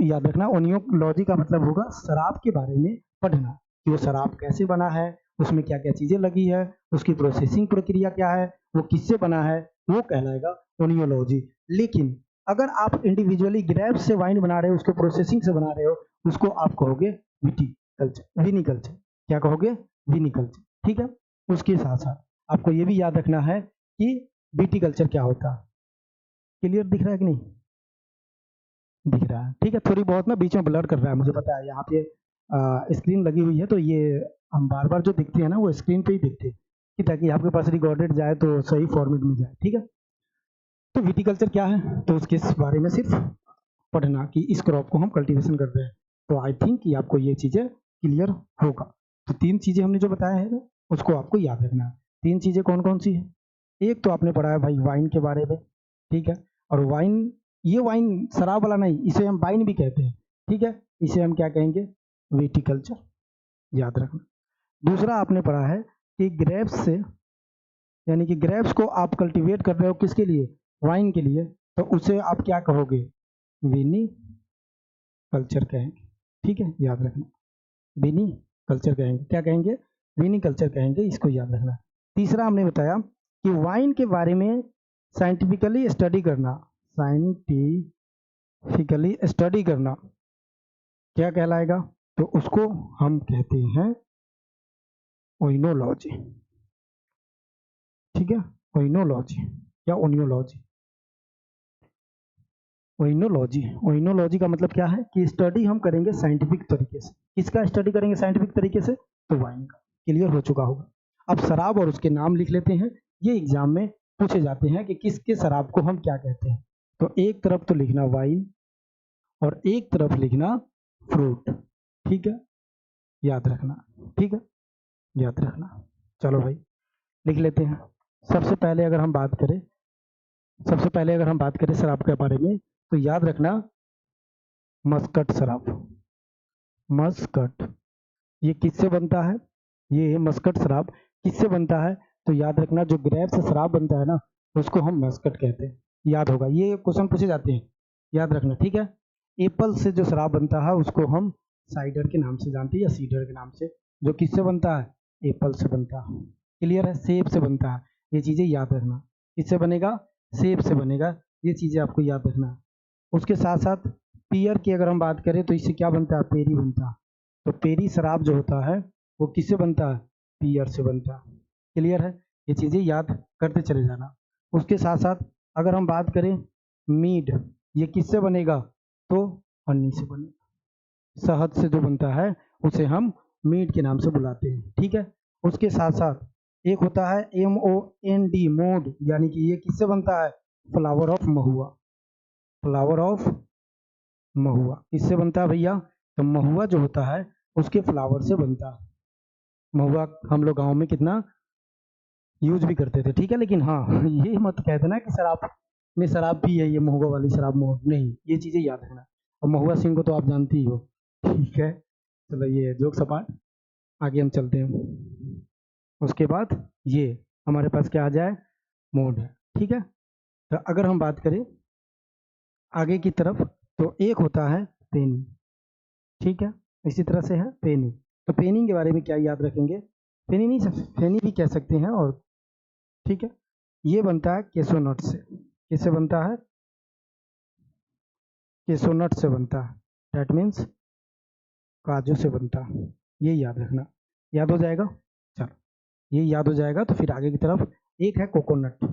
याद रखना ओनियोलॉजी का मतलब होगा शराब के बारे में पढ़ना, कि वो शराब कैसे बना है, उसमें क्या क्या चीजें लगी है, उसकी प्रोसेसिंग प्रक्रिया क्या है, वो किससे बना है, वो कहलाएगा ओनियोलॉजी। लेकिन अगर आप इंडिविजुअली ग्रेप्स से वाइन बना रहे हो, उसके प्रोसेसिंग से बना रहे हो, उसको आप कहोगे विटिकल्चर, विनिकल्चर। क्या कहोगे, विनिकल्चर। ठीक है, उसके साथ साथ आपको ये भी याद रखना है कि विटिकल्चर क्या होता है। क्लियर दिख रहा है कि नहीं, दिख रहा है, ठीक है। थोड़ी बहुत ना बीच में ब्लर कर रहा है, मुझे पता है। यहाँ पे स्क्रीन लगी हुई है, तो ये हम बार बार जो दिखते हैं ना, वो स्क्रीन पे ही दिखते हैं, कि ताकि आपके पास रिकॉर्डेड जाए तो सही फॉर्मेट में जाए। ठीक है, तो विटिकल्चर क्या है, तो उसके बारे में सिर्फ पढ़ना कि इस क्रॉप को हम कल्टीवेशन कर रहे हैं। तो आई थिंक कि आपको ये चीज़ें क्लियर होगा। तो 3 चीज़ें हमने जो बताया है ना, उसको आपको याद रखना है। 3 चीज़ें कौन कौन सी है, एक तो आपने पढ़ा है भाई वाइन के बारे में, ठीक है। और वाइन, ये वाइन शराब वाला नहीं, इसे हम वाइन भी कहते हैं, ठीक है। इसे हम क्या कहेंगे, विटिकल्चर, याद रखना। दूसरा आपने पढ़ा है कि ग्रेप्स से, यानी कि ग्रेप्स को आप कल्टीवेट कर रहे हो किसके लिए, वाइन के लिए, तो उसे आप क्या कहोगे, विनी कल्चर कहेंगे। ठीक है, याद रखना, विनी कल्चर कहेंगे। क्या कहेंगे, विनी कल्चर कहेंगे, इसको याद रखना। तीसरा हमने बताया कि वाइन के बारे में साइंटिफिकली स्टडी करना, साइंटिफिकली स्टडी करना क्या कहलाएगा, तो उसको हम कहते हैं ओइनोलॉजी। ठीक है, ओइनोलॉजी या ओनियोलॉजी। ओइनोलॉजी, ओइनोलॉजी का मतलब क्या है, कि स्टडी हम करेंगे साइंटिफिक तरीके से। किसका स्टडी करेंगे साइंटिफिक तरीके से, तो वाइन का। क्लियर हो चुका होगा। अब शराब और उसके नाम लिख लेते हैं, ये एग्जाम में पूछे जाते हैं कि किसके शराब को हम क्या कहते हैं। तो एक तरफ तो लिखना वाइन और एक तरफ लिखना फ्रूट, ठीक है, याद रखना। ठीक है, याद रखना। चलो भाई लिख लेते हैं। सबसे पहले अगर हम बात करें, सबसे पहले अगर हम बात करें शराब के बारे में, तो याद रखना मस्कट शराब, मस्कट, ये किससे बनता है, ये मस्कट शराब किससे बनता है, तो याद रखना जो ग्रेप से शराब बनता है ना, उसको हम मस्कट कहते हैं। याद होगा, ये क्वेश्चन पूछे जाते हैं, याद रखना। ठीक है, एप्पल से जो शराब बनता है उसको हम साइडर के नाम से जानते हैं, या सीडर के नाम से। जो किससे बनता है, एप्पल से बनता है। क्लियर है, सेब से बनता है। ये चीज़ें याद रखना, किससे बनेगा, सेब से बनेगा। ये चीज़ें आपको याद रखना। उसके साथ साथ पियर की अगर हम बात करें, तो इससे क्या बनता है, पेरी बनता है। तो पेरी शराब जो होता है वो किससे बनता है, पियर से बनता है। क्लियर है, ये चीज़ें याद करते चले जाना। उसके साथ साथ अगर हम बात करें मीड, ये किससे बनेगा? तो हनी से बनेगा। शहद से जो बनता है उसे हम मीड के नाम से बुलाते हैं, ठीक है। उसके साथ साथ एक होता है MOND, मोड, यानी कि ये किससे बनता है? Flower of mahua. Flower of mahua किससे बनता है भैया? तो महुआ जो होता है उसके फ्लावर से बनता है। महुआ हम लोग गांव में कितना यूज भी करते थे, ठीक है। लेकिन हाँ, ये मत कह देना कि शराब में शराब भी है ये महुआ वाली शराब, मोहर नहीं, ये चीजें याद रखना। और महुआ सिंह को तो आप जानती ही हो, ठीक है। चलो ये जोक सपाट, आगे हम चलते हैं। उसके बाद ये हमारे पास क्या आ जाए? मोड है, ठीक है। तो अगर हम बात करें आगे की तरफ, तो एक होता है पेनी, ठीक है। इसी तरह से है पेनी। तो पेनी के बारे में क्या याद रखेंगे? पेनी नहीं, फेनी भी कह सकते हैं, और ठीक है। ये बनता है केसोनट से। किससे बनता है? केसोनट से बनता है, दैट मीन्स काजू से बनता है। ये याद रखना, याद हो जाएगा। चलो ये याद हो जाएगा तो फिर आगे की तरफ एक है कोकोनट।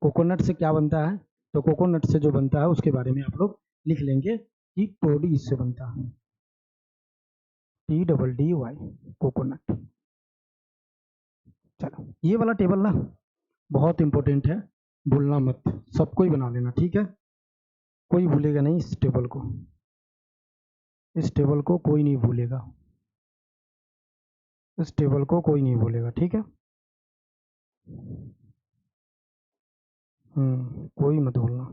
कोकोनट से क्या बनता है? तो कोकोनट से जो बनता है उसके बारे में आप लोग लिख लेंगे कि टोडी इससे बनता है, TDDY, कोकोनट। चलो ये वाला टेबल ना बहुत इंपॉर्टेंट है, भूलना मत, सबको ही बना लेना, ठीक है। कोई भूलेगा नहीं इस टेबल को, इस टेबल को कोई नहीं भूलेगा, इस टेबल को कोई नहीं भूलेगा, ठीक है। कोई मत भूलना,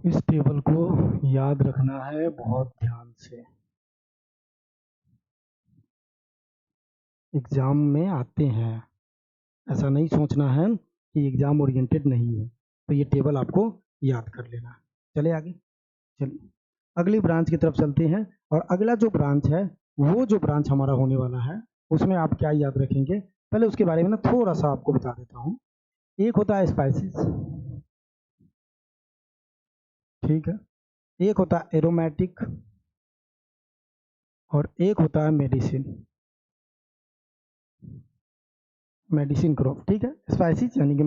इस टेबल को याद रखना है बहुत ध्यान से, एग्जाम में आते हैं। ऐसा नहीं सोचना है कि एग्जाम ओरिएंटेड नहीं है, तो ये टेबल आपको याद कर लेना है। चले आगे, चलिए अगली ब्रांच की तरफ चलते हैं। और अगला जो ब्रांच है, वो जो ब्रांच हमारा होने वाला है, उसमें आप क्या याद रखेंगे? पहले उसके बारे में ना थोड़ा सा आपको बता देता हूँ। एक होता है स्पाइसेस, ठीक है। एक होता है एरोमेटिक, और एक होता है मेडिसिन, मेडिसिन क्रॉप, ठीक है। स्पाइसेस यानी कि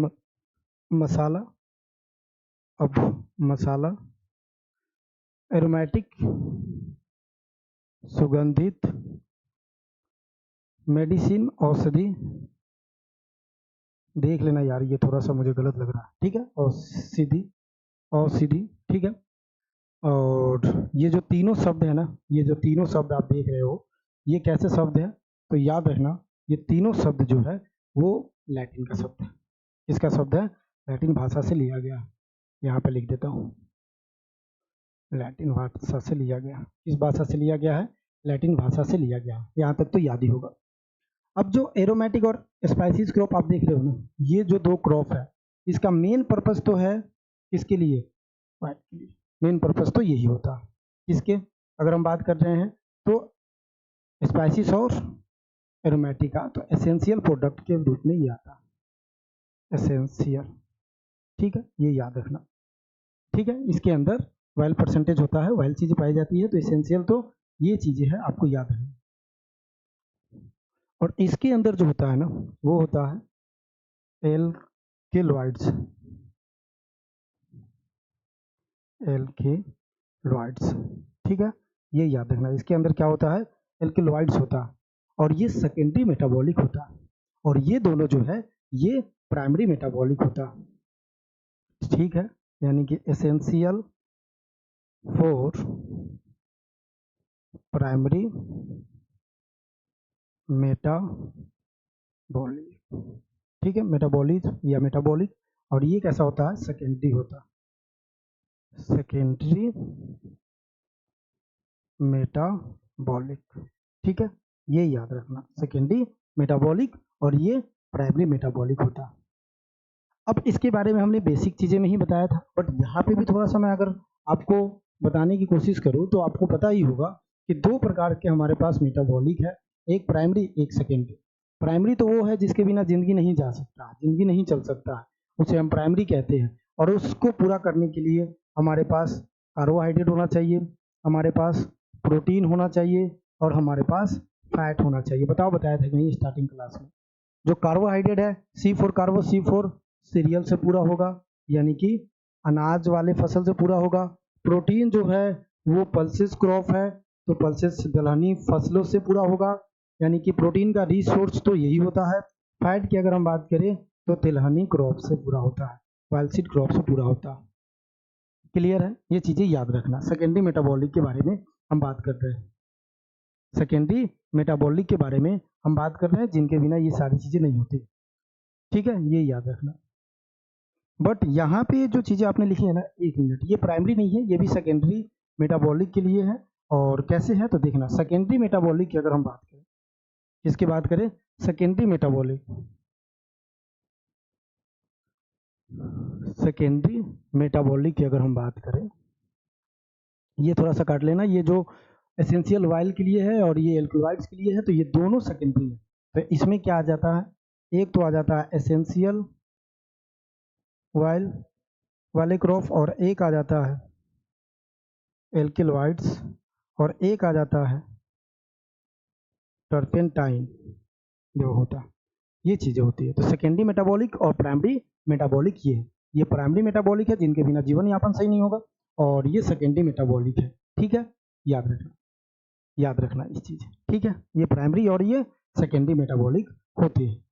मसाला, अब मसाला, एरोमेटिक सुगंधित, मेडिसिन औषधि, देख लेना यार ये थोड़ा सा मुझे गलत लग रहा है, ठीक है। औषधि, औषधि, ठीक है। और ये जो तीनों शब्द है ना, ये जो तीनों शब्द आप देख रहे हो, ये कैसे शब्द है? तो याद रखना ये तीनों शब्द जो है वो लैटिन का शब्द है। किसका शब्द है? लैटिन भाषा से लिया गया। यहाँ पे लिख देता हूँ, लैटिन भाषा से लिया गया। किस भाषा से लिया गया है? लैटिन भाषा से लिया गया। यहाँ तक तो याद ही होगा। अब जो एरोमेटिक और स्पाइसीज क्रॉप आप देख रहे हो ना, ये जो दो क्रॉप है, इसका मेन पर्पस तो है किसके लिए? वाइट के लिए। मेन पर्पस तो यही होता है। किसके अगर हम बात कर रहे हैं तो स्पाइसीज और एरोमेटिक का, तो एसेंशियल प्रोडक्ट के रूप में ये आता है, एसेंशियल, ठीक है। ये याद रखना, ठीक है। इसके अंदर वाइल परसेंटेज होता है, वाइल चीजें पाई जाती है, तो एसेंशियल तो ये चीजें हैं, आपको याद रखना। और इसके अंदर जो होता है ना, वो होता है एल्केलॉइड्स, एल्केलॉइड्स, ठीक है। ये याद रखना, इसके अंदर क्या होता है? एल्केलॉइड्स होता है, और ये सेकेंडरी मेटाबॉलिक होता है, और ये दोनों जो है ये प्राइमरी मेटाबॉलिक होता है, ठीक है। यानी कि एसेंशियल फॉर प्राइमरी मेटाबॉलिक, ठीक है। मेटाबॉलिज्म या मेटाबॉलिक, और ये कैसा होता है? सेकेंडरी होता है, सेकेंडरी मेटाबॉलिक, ठीक है। ये याद रखना, सेकेंडरी मेटाबॉलिक, और ये प्राइमरी मेटाबॉलिक होता है। अब इसके बारे में हमने बेसिक चीजें में ही बताया था, बट यहाँ पे भी थोड़ा सा मैं अगर आपको बताने की कोशिश करूँ तो आपको पता ही होगा कि दो प्रकार के हमारे पास मेटाबॉलिक है, एक प्राइमरी एक सेकेंडरी। प्राइमरी तो वो है जिसके बिना जिंदगी नहीं जा सकता, जिंदगी नहीं चल सकता है, उसे हम प्राइमरी कहते हैं। और उसको पूरा करने के लिए हमारे पास कार्बोहाइड्रेट होना चाहिए, हमारे पास प्रोटीन होना चाहिए, और हमारे पास फैट होना चाहिए। बताया था कि नहीं स्टार्टिंग क्लास में? जो कार्बोहाइड्रेट है C4 कार्बो, C4 सीरियल से पूरा होगा, यानी कि अनाज वाले फसल से पूरा होगा। प्रोटीन जो है वो पल्सेस क्रॉप है, तो पल्सेस दलहनी फसलों से पूरा होगा, यानी कि प्रोटीन का रिसोर्स तो यही होता है। फैट की अगर हम बात करें तो तिलहनी क्रॉप से पूरा होता है, ऑयलसीड क्रॉप से पूरा होता है। क्लियर है, ये चीज़ें याद रखना। सेकेंडरी मेटाबॉलिक के बारे में हम बात कर रहे हैं, सेकेंडरी मेटाबॉलिक के बारे में हम बात कर रहे हैं, जिनके बिना ये सारी चीज़ें नहीं होती। ठीक है, ये याद रखना। बट यहाँ पे जो चीज़ें आपने लिखी है ना, एक मिनट, ये प्राइमरी नहीं है, ये भी सेकेंडरी मेटाबॉलिक के लिए है। और कैसे है तो देखना, सेकेंडरी मेटाबॉलिक की अगर हम बात करें, किसकी बात करें, सेकेंडरी मेटाबॉलिक, सेकेंडरी मेटाबॉलिक की अगर हम बात करें, ये थोड़ा सा काट लेना, ये जो एसेंशियल ऑयल के लिए है और ये एल्कलॉइड्स के लिए है, तो ये दोनों सेकेंडरी है। तो इसमें क्या आ जाता है, एक तो आ जाता है एसेंशियल ऑयल वाले क्रॉप, और एक आ जाता है एल्कलॉइड्स, और एक आ जाता है टर्पेंटाइन जो होता है। ये चीज़ें होती है। तो सेकेंडरी मेटाबॉलिक और प्राइमरी मेटाबॉलिक ये प्राइमरी मेटाबॉलिक है, जिनके बिना जीवन यापन सही नहीं होगा, और ये सेकेंडरी मेटाबॉलिक है। ठीक है, याद रखना, याद रखना इस चीज़। ठीक है, ये प्राइमरी और ये सेकेंडरी मेटाबॉलिक होती है,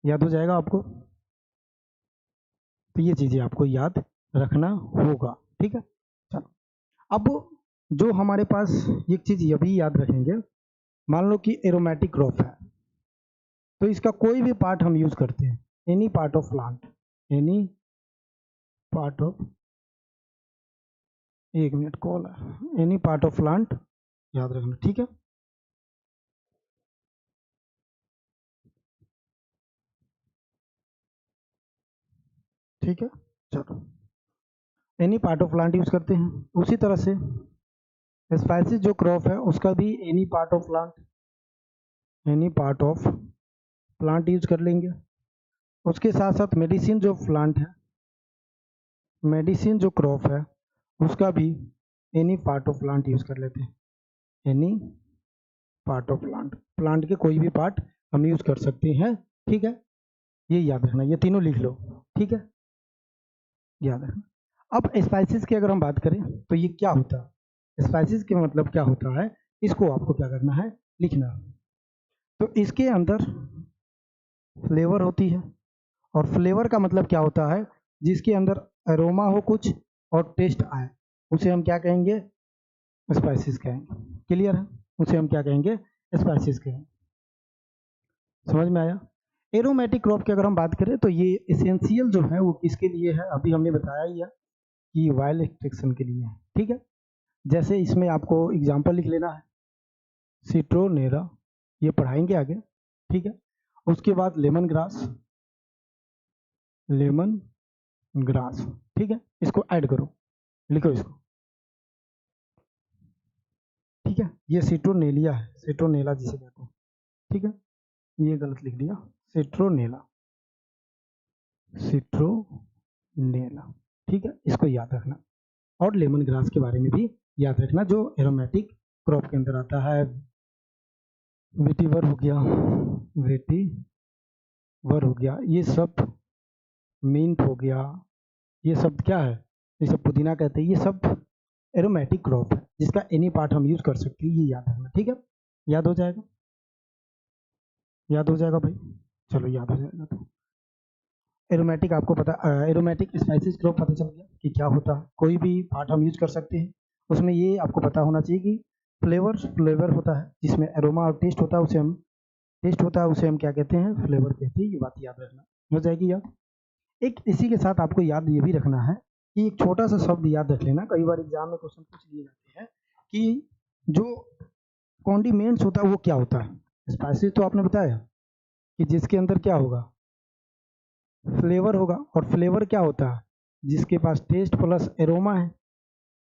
याद हो जाएगा आपको। तो ये चीज़ें आपको याद रखना होगा। ठीक है, चलो अब जो हमारे पास एक चीज़ ये भी याद रखेंगे, मान लो कि एरोमेटिक क्रॉप है, तो इसका कोई भी पार्ट हम यूज करते हैं, any part of plant, any part of, एक मिनट कॉल है, एनी पार्ट ऑफ प्लांट, याद रखना। ठीक है, ठीक है, चलो any part of plant use करते हैं। उसी तरह से स्पाइसेस जो क्रॉप है उसका भी any part of plant, any part of plant use कर लेंगे। उसके साथ साथ मेडिसिन जो प्लांट है, मेडिसिन जो क्रॉप है उसका भी any part of plant use कर लेते हैं, any part of plant, plant के कोई भी पार्ट हम यूज कर सकते हैं। ठीक है, ये याद रखना, ये तीनों लिख लो। ठीक है, याद रखना। अब स्पाइसेस की अगर हम बात करें तो ये क्या होता है, स्पाइसेस के मतलब क्या होता है, इसको आपको क्या करना है, लिखना। तो इसके अंदर फ्लेवर होती है, और फ्लेवर का मतलब क्या होता है, जिसके अंदर अरोमा हो कुछ और टेस्ट आए, उसे हम क्या कहेंगे, स्पाइसेस कहेंगे। क्लियर है, उसे हम क्या कहेंगे, स्पाइसेस कहेंगे। समझ में आया। एरोमेटिक क्रॉप की अगर हम बात करें तो ये एसेंशियल जो है वो किसके लिए है, अभी हमने बताया ही है कि वाइल्ड एक्सट्रैक्शन के लिए है। ठीक है, जैसे इसमें आपको एग्जांपल लिख लेना है, सिट्रोनेरा, ये पढ़ाएंगे आगे। ठीक है, उसके बाद लेमन ग्रास, लेमन ग्रास। ठीक है, इसको ऐड करो, लिखो इसको। ठीक है, ये सिट्रोनेलिया है, सिट्रोनेला जिसे कहते हैं। ठीक है, ये गलत लिख दिया, सिट्रोनेला, सिट्रोनेला। ठीक है, इसको याद रखना। और लेमन ग्रास के बारे में भी याद रखना, जो एरोमेटिक क्रॉप के अंदर आता है। वेटिवर हो गया, वेटिवर हो गया, ये सब मिंट हो गया, ये सब क्या है, ये सब पुदीना कहते हैं, ये सब एरोमेटिक क्रॉप है जिसका एनी पार्ट हम यूज कर सकते हैं, ये याद रखना। ठीक है, याद हो जाएगा, याद हो जाएगा भाई, चलो याद हो जाएगा। तो एरोमेटिक आपको पता, एरोमेटिक स्पाइसेस क्रॉप पता चल गया कि क्या होता है, कोई भी पार्ट हम यूज कर सकते हैं। उसमें ये आपको पता होना चाहिए कि फ्लेवर होता है, जिसमें एरोमा और टेस्ट होता है, उसे हम क्या कहते हैं, फ्लेवर कहते हैं। ये बात याद रखना, हो जाएगी याद। एक इसी के साथ आपको याद ये भी रखना है कि एक छोटा सा शब्द याद रख लेना, कई बार एग्जाम में क्वेश्चन पूछ लिए जाते हैं कि जो कॉन्डिमेंट्स होता है वो क्या होता है। स्पाइसेस तो आपने बताया कि जिसके अंदर क्या होगा, फ्लेवर होगा, और फ्लेवर क्या होता है, जिसके पास टेस्ट प्लस एरोमा है।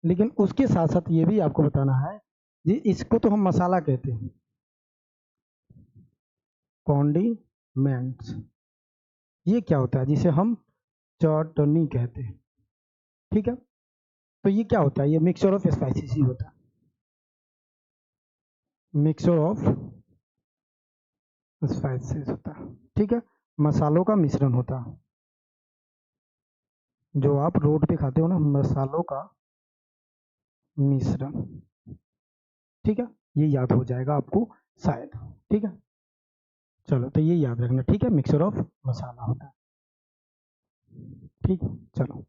लेकिन उसके साथ साथ ये भी आपको बताना है जी, इसको तो हम मसाला कहते हैं, कॉन्डिमेंट्स। ये क्या होता है, जिसे हम चटनी कहते हैं। ठीक है, तो ये क्या होता है, ये मिक्सचर ऑफ स्पाइसेस ही होता है, मिक्सचर ऑफ स्पाइसेस होता है। ठीक है, मसालों का मिश्रण होता है, जो आप रोड पे खाते हो ना, मसालों का मिश्रण। ठीक है, ये याद हो जाएगा आपको शायद। ठीक है, चलो तो ये याद रखना। ठीक है, मिक्सचर ऑफ मसाला होता है। ठीक, चलो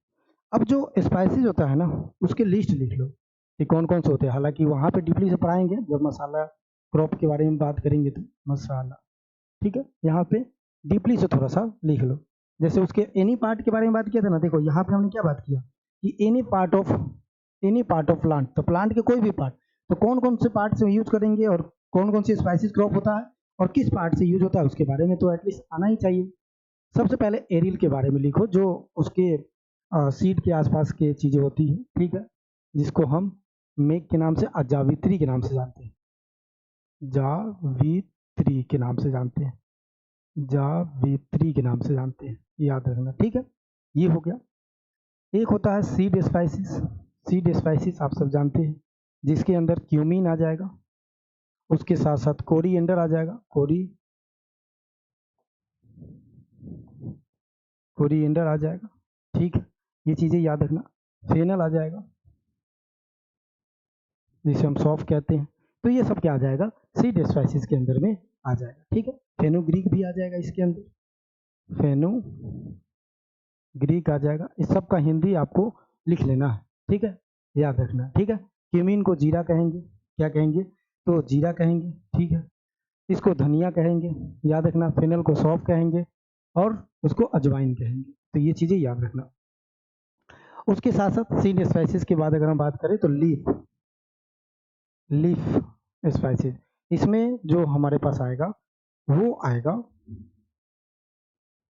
अब जो स्पाइसेस होता है ना, उसके लिस्ट लिख लो कि कौन कौन से होते हैं। हालांकि वहाँ पे डीपली से पढ़ाएंगे जब मसाला क्रॉप के बारे में बात करेंगे तो मसाला। ठीक है, यहाँ पे डीपली से थोड़ा सा लिख लो। जैसे उसके एनी पार्ट के बारे में बात किया था ना, देखो यहाँ पे हमने क्या बात किया कि एनी पार्ट ऑफ प्लांट, तो प्लांट के कोई भी पार्ट, तो कौन कौन से पार्ट से यूज करेंगे और कौन कौन से स्पाइसेस क्रॉप होता है और किस पार्ट से यूज होता है, उसके बारे में तो एटलीस्ट आना ही चाहिए। सबसे पहले एरिल के बारे में लिखो, जो उसके सीड के आसपास के चीजें होती हैं। ठीक है, जिसको हम मेघ के नाम से, जावित्री के नाम से जानते हैं, जावित्री के नाम से जानते हैं, जावित्री के नाम से जानते हैं, याद रखना। ठीक है, ये हो गया। एक होता है सीड स्पाइसिस। सीड स्पाइसिस आप सब जानते हैं, जिसके अंदर क्यूमीन आ जाएगा, उसके साथ साथ कोरिएंडर आ जाएगा, कोरिएंडर आ जाएगा। ठीक है, ये चीजें याद रखना। फेनल आ जाएगा, जिसे हम सौंफ कहते हैं। तो ये सब क्या आ जाएगा, सीड स्पाइसिस के अंदर में आ जाएगा। ठीक है, फेनुग्रीक भी आ जाएगा इसके अंदर, फेनुग्रीक आ जाएगा। इस सब का हिंदी आपको लिख लेना है। ठीक है, याद रखना। ठीक है, क्यूमीन को जीरा कहेंगे, क्या कहेंगे, तो जीरा कहेंगे। ठीक है, इसको धनिया कहेंगे, याद रखना। फेनल को सौंफ कहेंगे और उसको अजवाइन कहेंगे। तो ये चीजें याद रखना। उसके साथ साथ सीड स्पाइसेस के बाद अगर हम बात करें तो लीफ स्पाइसेस, इसमें जो हमारे पास आएगा वो आएगा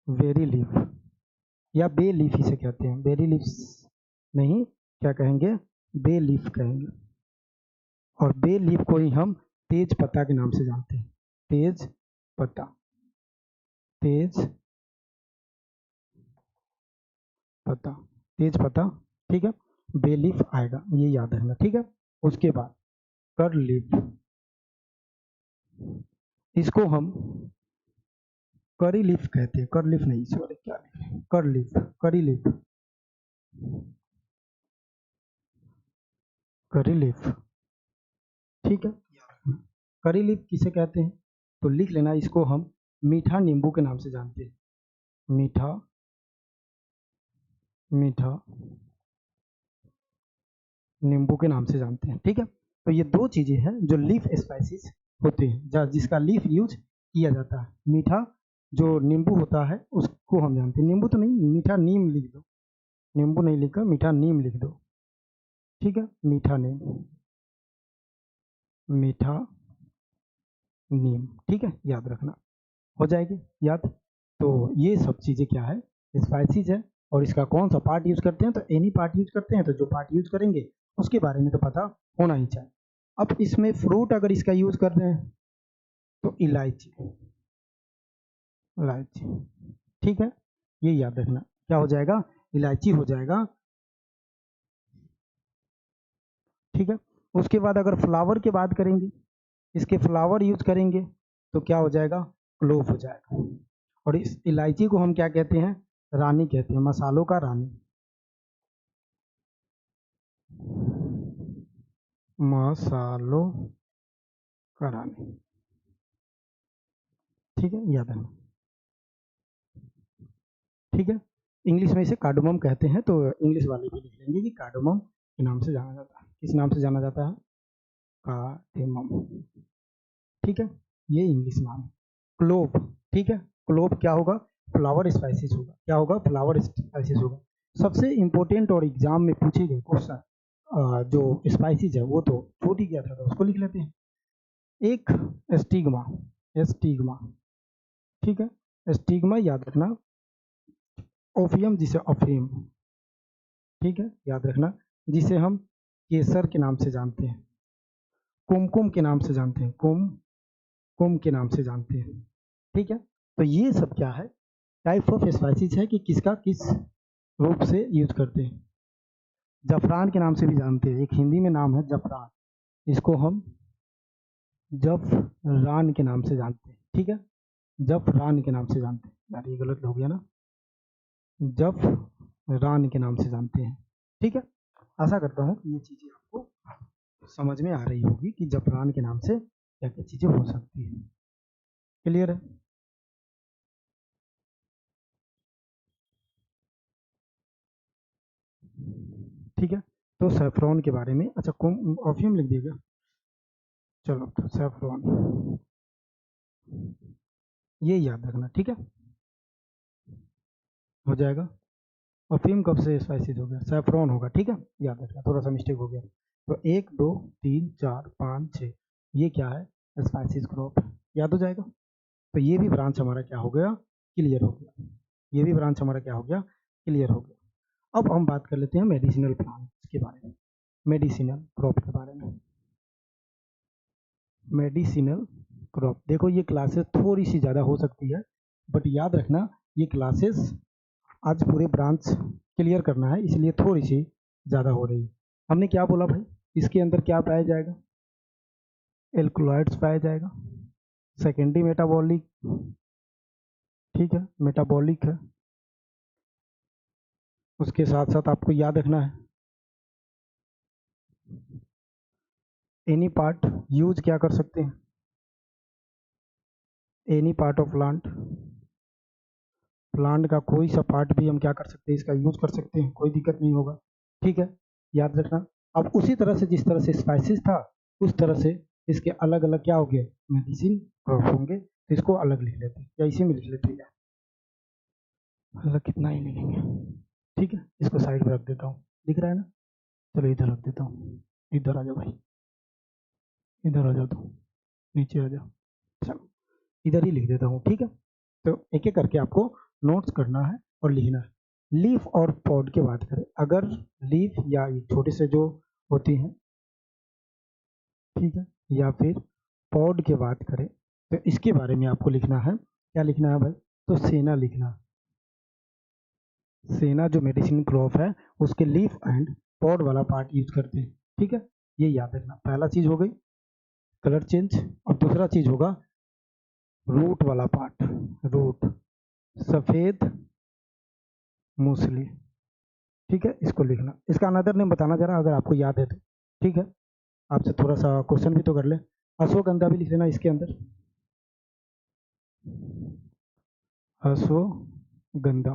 वेरी लीफ, या बे लीफ इसे कहते हैं। बेरी लीफ नहीं, क्या कहेंगे, बे लीफ कहेंगे। और बे लीफ को ही हम तेज पत्ता के नाम से जानते हैं, तेज पत्ता, तेज पत्ता, तेज पत्ता। ठीक है, बे लीफ आएगा, ये याद रखना। ठीक है, उसके बाद कर लीफ, इसको हम करी लीफ कहते हैं, कर लीफ नहीं, सॉरी, क्या लीफ, कर लीफ, करी लीफ, करी लीफ। ठीक है, करी लीफ किसे कहते हैं, तो लिख लेना। इसको हम मीठा नींबू के नाम से जानते हैं, मीठा, मीठा नींबू के नाम से जानते हैं। ठीक है, तो ये दो चीजें हैं जो लीफ स्पाइसेस होते हैं, जिसका लीफ यूज किया जाता है। मीठा जो नींबू होता है उसको हम जानते हैं, नींबू तो नहीं, मीठा नीम लिख दो, नींबू नहीं लिखा, मीठा नीम लिख दो। ठीक है, मीठा नीम, मीठा नीम। ठीक है, याद रखना, हो जाएगी याद। तो ये सब चीजें क्या है, स्पाइसेस है। और इसका कौन सा पार्ट यूज करते हैं, तो एनी पार्ट यूज करते हैं। तो जो पार्ट यूज करेंगे उसके बारे में तो पता होना ही चाहिए। अब इसमें फ्रूट अगर इसका यूज कर रहे हैं तो इलायची, इलायची। ठीक है, ये याद रखना, क्या हो जाएगा, इलायची हो जाएगा। ठीक है, उसके बाद अगर फ्लावर की बात करेंगे, इसके फ्लावर यूज करेंगे तो क्या हो जाएगा, क्लोव हो जाएगा। और इस इलायची को हम क्या कहते हैं, रानी कहते हैं, मसालों का रानी, मसालों का रानी। ठीक है, याद रखना। ठीक है, इंग्लिश में इसे कार्डमम कहते हैं, तो इंग्लिश वाले भी लिख लेंगे कि कार्डमम के नाम से जाना जाता है। किस नाम से जाना जाता है, कार्डमम। ठीक है, ये इंग्लिश नाम है। क्लोव, ठीक है, क्लोव क्या होगा, फ्लावर स्पाइसेस होगा। क्या होगा, फ्लावर स्पाइसेस होगा। सबसे इंपॉर्टेंट और एग्जाम में पूछे गए क्वेश्चन जो स्पाइसेस है वो तो छूट ही गया था, तो उसको लिख लेते हैं। एक स्टिग्मा, स्टिग्मा। ठीक है, स्टिग्मा याद रखना। ओफियम जिसे अफीम, ठीक है, याद रखना, जिसे हम केसर के नाम से जानते हैं, कुमकुम के नाम से जानते हैं, कुम के नाम से जानते हैं। ठीक है, तो ये सब क्या है, टाइप ऑफ स्पाइसेस है कि किसका किस रूप से यूज करते हैं। जफरान के नाम से भी जानते हैं, एक हिंदी में नाम है जफरान, इसको हम जफरान के नाम से जानते हैं। ठीक है, जफरान के नाम से जानते हैं। यार ये गलत हो गया ना, जफरान के नाम से जानते हैं। ठीक है, आशा करता हूँ कि ये चीज़ें आपको समझ में आ रही होगी कि जफरान के नाम से क्या क्या चीज़ें हो सकती है। क्लियर है? ठीक है, तो सैफरॉन के बारे में, अच्छा ऑफियम लिख दिएगा। चलो तो सैफरॉन ये याद रखना, ठीक है, हो जाएगा। अफीम कब से स्पाइसेस हो गया? सैफरॉन होगा, ठीक है, याद रखना, थोड़ा सा मिस्टेक हो गया। तो 1 2 3 4 5 6 ये क्या है? स्पाइसेस क्रॉप, याद हो जाएगा। तो ये भी ब्रांच हमारा क्या हो गया? क्लियर हो गया। ये भी ब्रांच हमारा क्या हो गया? क्लियर हो गया। अब हम बात कर लेते हैं मेडिसिनल प्लांट्स के बारे में, मेडिसिनल क्रॉप के बारे में। मेडिसिनल क्रॉप, देखो ये क्लासेस थोड़ी सी ज़्यादा हो सकती है, बट याद रखना ये क्लासेस आज पूरे ब्रांच क्लियर करना है, इसलिए थोड़ी सी ज़्यादा हो रही है। हमने क्या बोला भाई, इसके अंदर क्या पाया जाएगा? एल्कलॉइड्स पाया जाएगा, सेकेंडरी मेटाबॉलिक, ठीक है, मेटाबॉलिक है। उसके साथ साथ आपको याद रखना है एनी पार्ट यूज क्या कर सकते हैं? Any part of plant, plant का कोई सा पार्ट भी हम क्या कर सकते हैं? इसका यूज कर सकते हैं, कोई दिक्कत नहीं होगा। ठीक है, याद रखना। अब उसी तरह से जिस तरह से स्पाइसेस था उस तरह से इसके अलग अलग क्या हो गए? मेडिसिन होंगे। तो इसको अलग लिख लेते हैं या इसी में लिख लेते हैं, अलग कितना ही लिखेंगे। ठीक है, इसको साइड में रख देता हूँ, दिख रहा है ना? चलो इधर रख देता हूँ, इधर आ जाओ भाई, इधर आ जाओ, तो नीचे आ जाओ। चलो इधर ही लिख देता हूँ, ठीक है। तो एक एक करके आपको नोट्स करना है और लिखना है। लीफ और पॉड की बात करें, अगर लीफ या ये छोटे से जो होती हैं, ठीक है, या फिर पॉड की बात करें तो इसके बारे में आपको लिखना है। क्या लिखना है भाई? तो सेना लिखना। सेना जो मेडिसिन क्रॉप है उसके लीफ एंड पॉड वाला पार्ट यूज करते हैं, ठीक है, ये याद रखना। पहला चीज हो गई कलर चेंज, और दूसरा चीज होगा रूट वाला पार्ट, रूट, सफेद मूसली, ठीक है, इसको लिखना। इसका अनदर नेम बताना जरा अगर आपको याद है तो, ठीक है, आपसे थोड़ा सा क्वेश्चन भी तो कर ले। अश्वगंधा भी लिख लेना इसके अंदर, अश्वगंधा,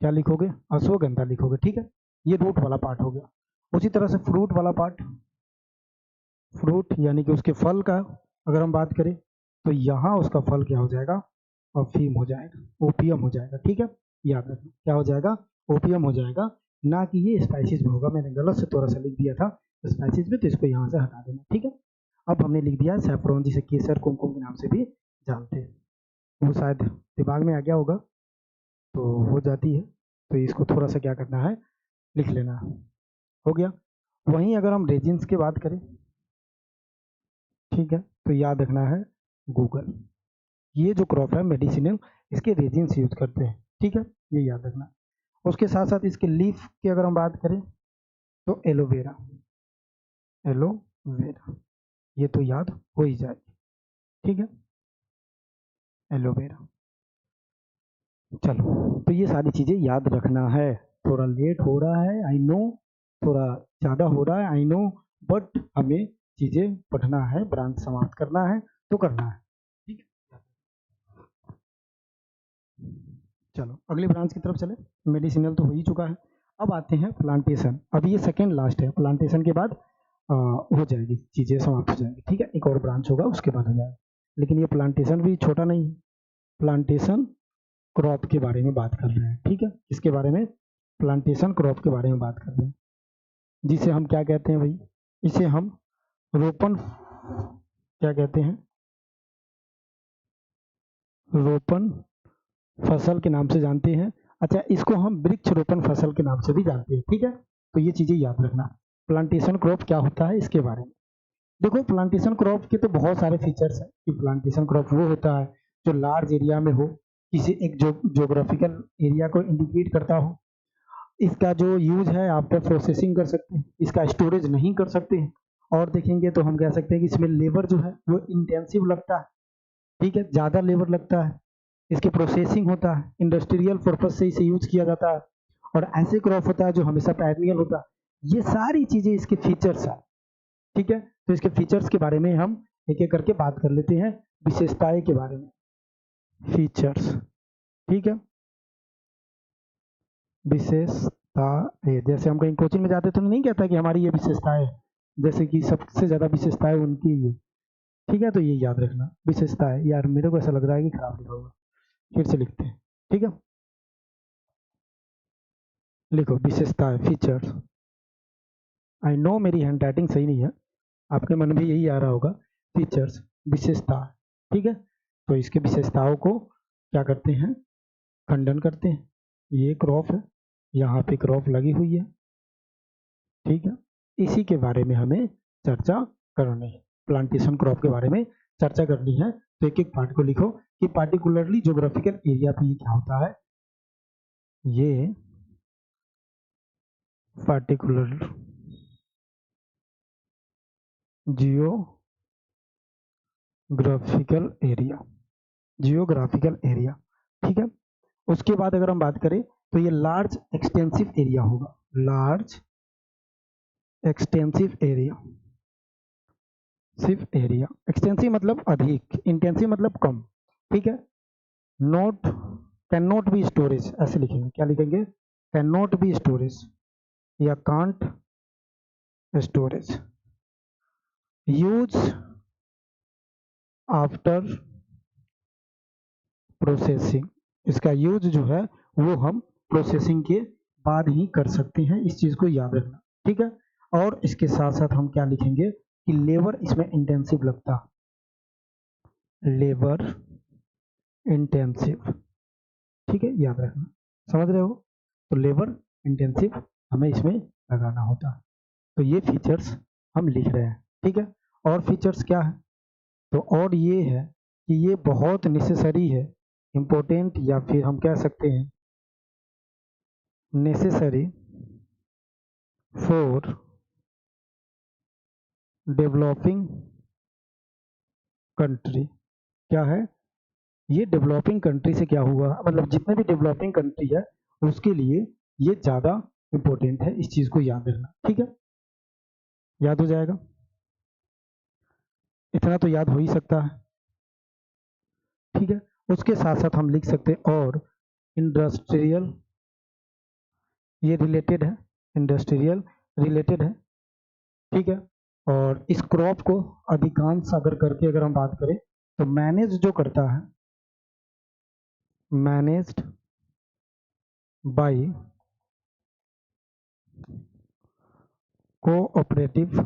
क्या लिखोगे? अश्वगंधा लिखोगे, ठीक है, ये रूट वाला पार्ट हो गया। उसी तरह से फ्रूट वाला पार्ट, फ्रूट यानी कि उसके फल का अगर हम बात करें तो यहाँ उसका फल क्या हो जाएगा? अफीम हो जाएगा, ओपियम हो जाएगा, ठीक है, याद रखना क्या हो जाएगा? ओपियम हो जाएगा, ना कि ये स्पाइसेस में होगा। मैंने गलत से थोड़ा सा लिख दिया था स्पाइसेस में, तो इसको यहाँ से हटा देना, ठीक है। अब हमने लिख दिया सैफरॉन, जिसे केसर कुमकुम के नाम से भी जानते हैं, वो शायद दिमाग में आ गया होगा, तो हो जाती है। तो इसको थोड़ा सा क्या करना है? लिख लेना, हो गया। वहीं अगर हम रेजिन्स की बात करें, ठीक है, तो याद रखना है गूगल, ये जो क्रॉप है मेडिसिनल, इसके रेजिन्स यूज करते हैं, ठीक है, ये याद रखना। उसके साथ साथ इसके लीफ की अगर हम बात करें तो एलोवेरा, एलोवेरा ये तो याद हो ही जाएगी, ठीक है, एलोवेरा। चलो तो ये सारी चीजें याद रखना है। थोड़ा लेट हो रहा है आई नो, थोड़ा ज़्यादा हो रहा है आई नो, बट हमें चीजें पढ़ना है, ब्रांच समाप्त करना है तो करना है, ठीक है। चलो अगली ब्रांच की तरफ चले। मेडिसिनल तो हो ही चुका है, अब आते हैं प्लांटेशन। अब ये सेकेंड लास्ट है, प्लांटेशन के बाद हो जाएगी चीज़ें समाप्त हो जाएंगी, ठीक है, एक और ब्रांच होगा उसके बाद हो जाएगा। लेकिन ये प्लांटेशन भी छोटा नहीं है, प्लांटेशन क्रॉप के बारे में बात कर रहे हैं, ठीक है, इसके बारे में प्लांटेशन क्रॉप के बारे में बात कर रहे हैं, जिसे हम क्या कहते हैं भाई? इसे हम रोपण, क्या कहते हैं? रोपण फसल के नाम से जानते हैं। अच्छा, इसको हम वृक्ष रोपण फसल के नाम से भी जानते हैं, ठीक है, तो ये चीजें याद रखना। प्लांटेशन क्रॉप क्या होता है इसके बारे में देखो। प्लांटेशन क्रॉप के तो बहुत सारे फीचर्स हैं कि प्लांटेशन क्रॉप वो होता है जो लार्ज एरिया में हो, किसी एक जोग्राफिकल एरिया को इंडिकेट करता हो। इसका जो यूज है आफ्टर प्रोसेसिंग कर सकते हैं, इसका स्टोरेज नहीं कर सकते हैं। और देखेंगे तो हम कह सकते हैं कि इसमें लेबर जो है वो इंटेंसिव लगता है, ठीक है, ज़्यादा लेबर लगता है, इसके प्रोसेसिंग होता है, इंडस्ट्रियल पर्पज से इसे यूज किया जाता है, और ऐसे क्रॉप होता है जो हमेशा पैरेनियल होता है। ये सारी चीज़ें इसके फीचर्स हैं। ठीक है, तो इसके फीचर्स के बारे में हम एक एक करके बात कर लेते हैं, विशेषताएं के बारे में। फीचर्स, ठीक है, विशेषताएं, जैसे हम कहीं कोचिंग में जाते तो नहीं कहता कि हमारी ये विशेषताएं है, जैसे कि सबसे ज़्यादा विशेषताएं उनकी ये। ठीक है, तो ये याद रखना विशेषताएं। यार मेरे को ऐसा लग रहा है कि खराब लिखा होगा, फिर से लिखते हैं। ठीक है, लिखो विशेषताएं, फीचर्स। आई नो मेरी हैंड राइटिंग सही नहीं है, आपके मन में यही आ रहा होगा। फीचर्स, विशेषता। ठीक है, तो इसके विशेषताओं को क्या करते हैं, खंडन करते हैं। ये क्रॉप है, यहाँ पे क्रॉप लगी हुई है। ठीक है, इसी के बारे में हमें चर्चा करनी है, प्लांटेशन क्रॉप के बारे में चर्चा करनी है। तो एक एक पार्ट को लिखो कि पार्टिकुलरली ज्योग्राफिकल एरिया पे ये क्या होता है। ये particular geographical area, geographical area. ठीक है, उसके बाद अगर हम बात करें तो ये लार्ज एक्सटेंसिव एरिया होगा, लार्ज एक्सटेंसिव एरिया। सिर्फ एरिया, एक्सटेंसिव मतलब अधिक, इंटेंसिव मतलब कम। ठीक है, note, can not be storage, ऐसे लिखेंगे, क्या लिखेंगे, कैन नॉट बी स्टोरेज या can't storage. Use after processing, इसका यूज जो है वो हम प्रोसेसिंग के बाद ही कर सकते हैं, इस चीज को याद रखना। ठीक है, और इसके साथ साथ हम क्या लिखेंगे कि लेबर इसमें इंटेंसिव लगता, लेबर इंटेंसिव। ठीक है, याद रखना, समझ रहे हो, तो लेबर इंटेंसिव हमें इसमें लगाना होता है। तो ये फीचर्स हम लिख रहे हैं। ठीक है, और फीचर्स क्या है, तो और ये है कि ये बहुत नेसेसरी है, इम्पोर्टेंट, या फिर हम कह सकते हैं नेसेसरी फॉर डेवलपिंग कंट्री। क्या है, ये डेवलपिंग कंट्री से क्या हुआ, मतलब जितने भी डेवलपिंग कंट्री है उसके लिए ये ज़्यादा इम्पोर्टेंट है, इस चीज़ को याद रखना। ठीक है, याद हो जाएगा, इतना तो याद हो ही सकता है। ठीक है, उसके साथ साथ हम लिख सकते हैं और इंडस्ट्रियल, ये रिलेटेड है, इंडस्ट्रियल रिलेटेड है। ठीक है, और इस क्रॉप को अधिकांश अगर करके अगर हम बात करें तो मैनेज जो करता है, मैनेज्ड बाय कोऑपरेटिव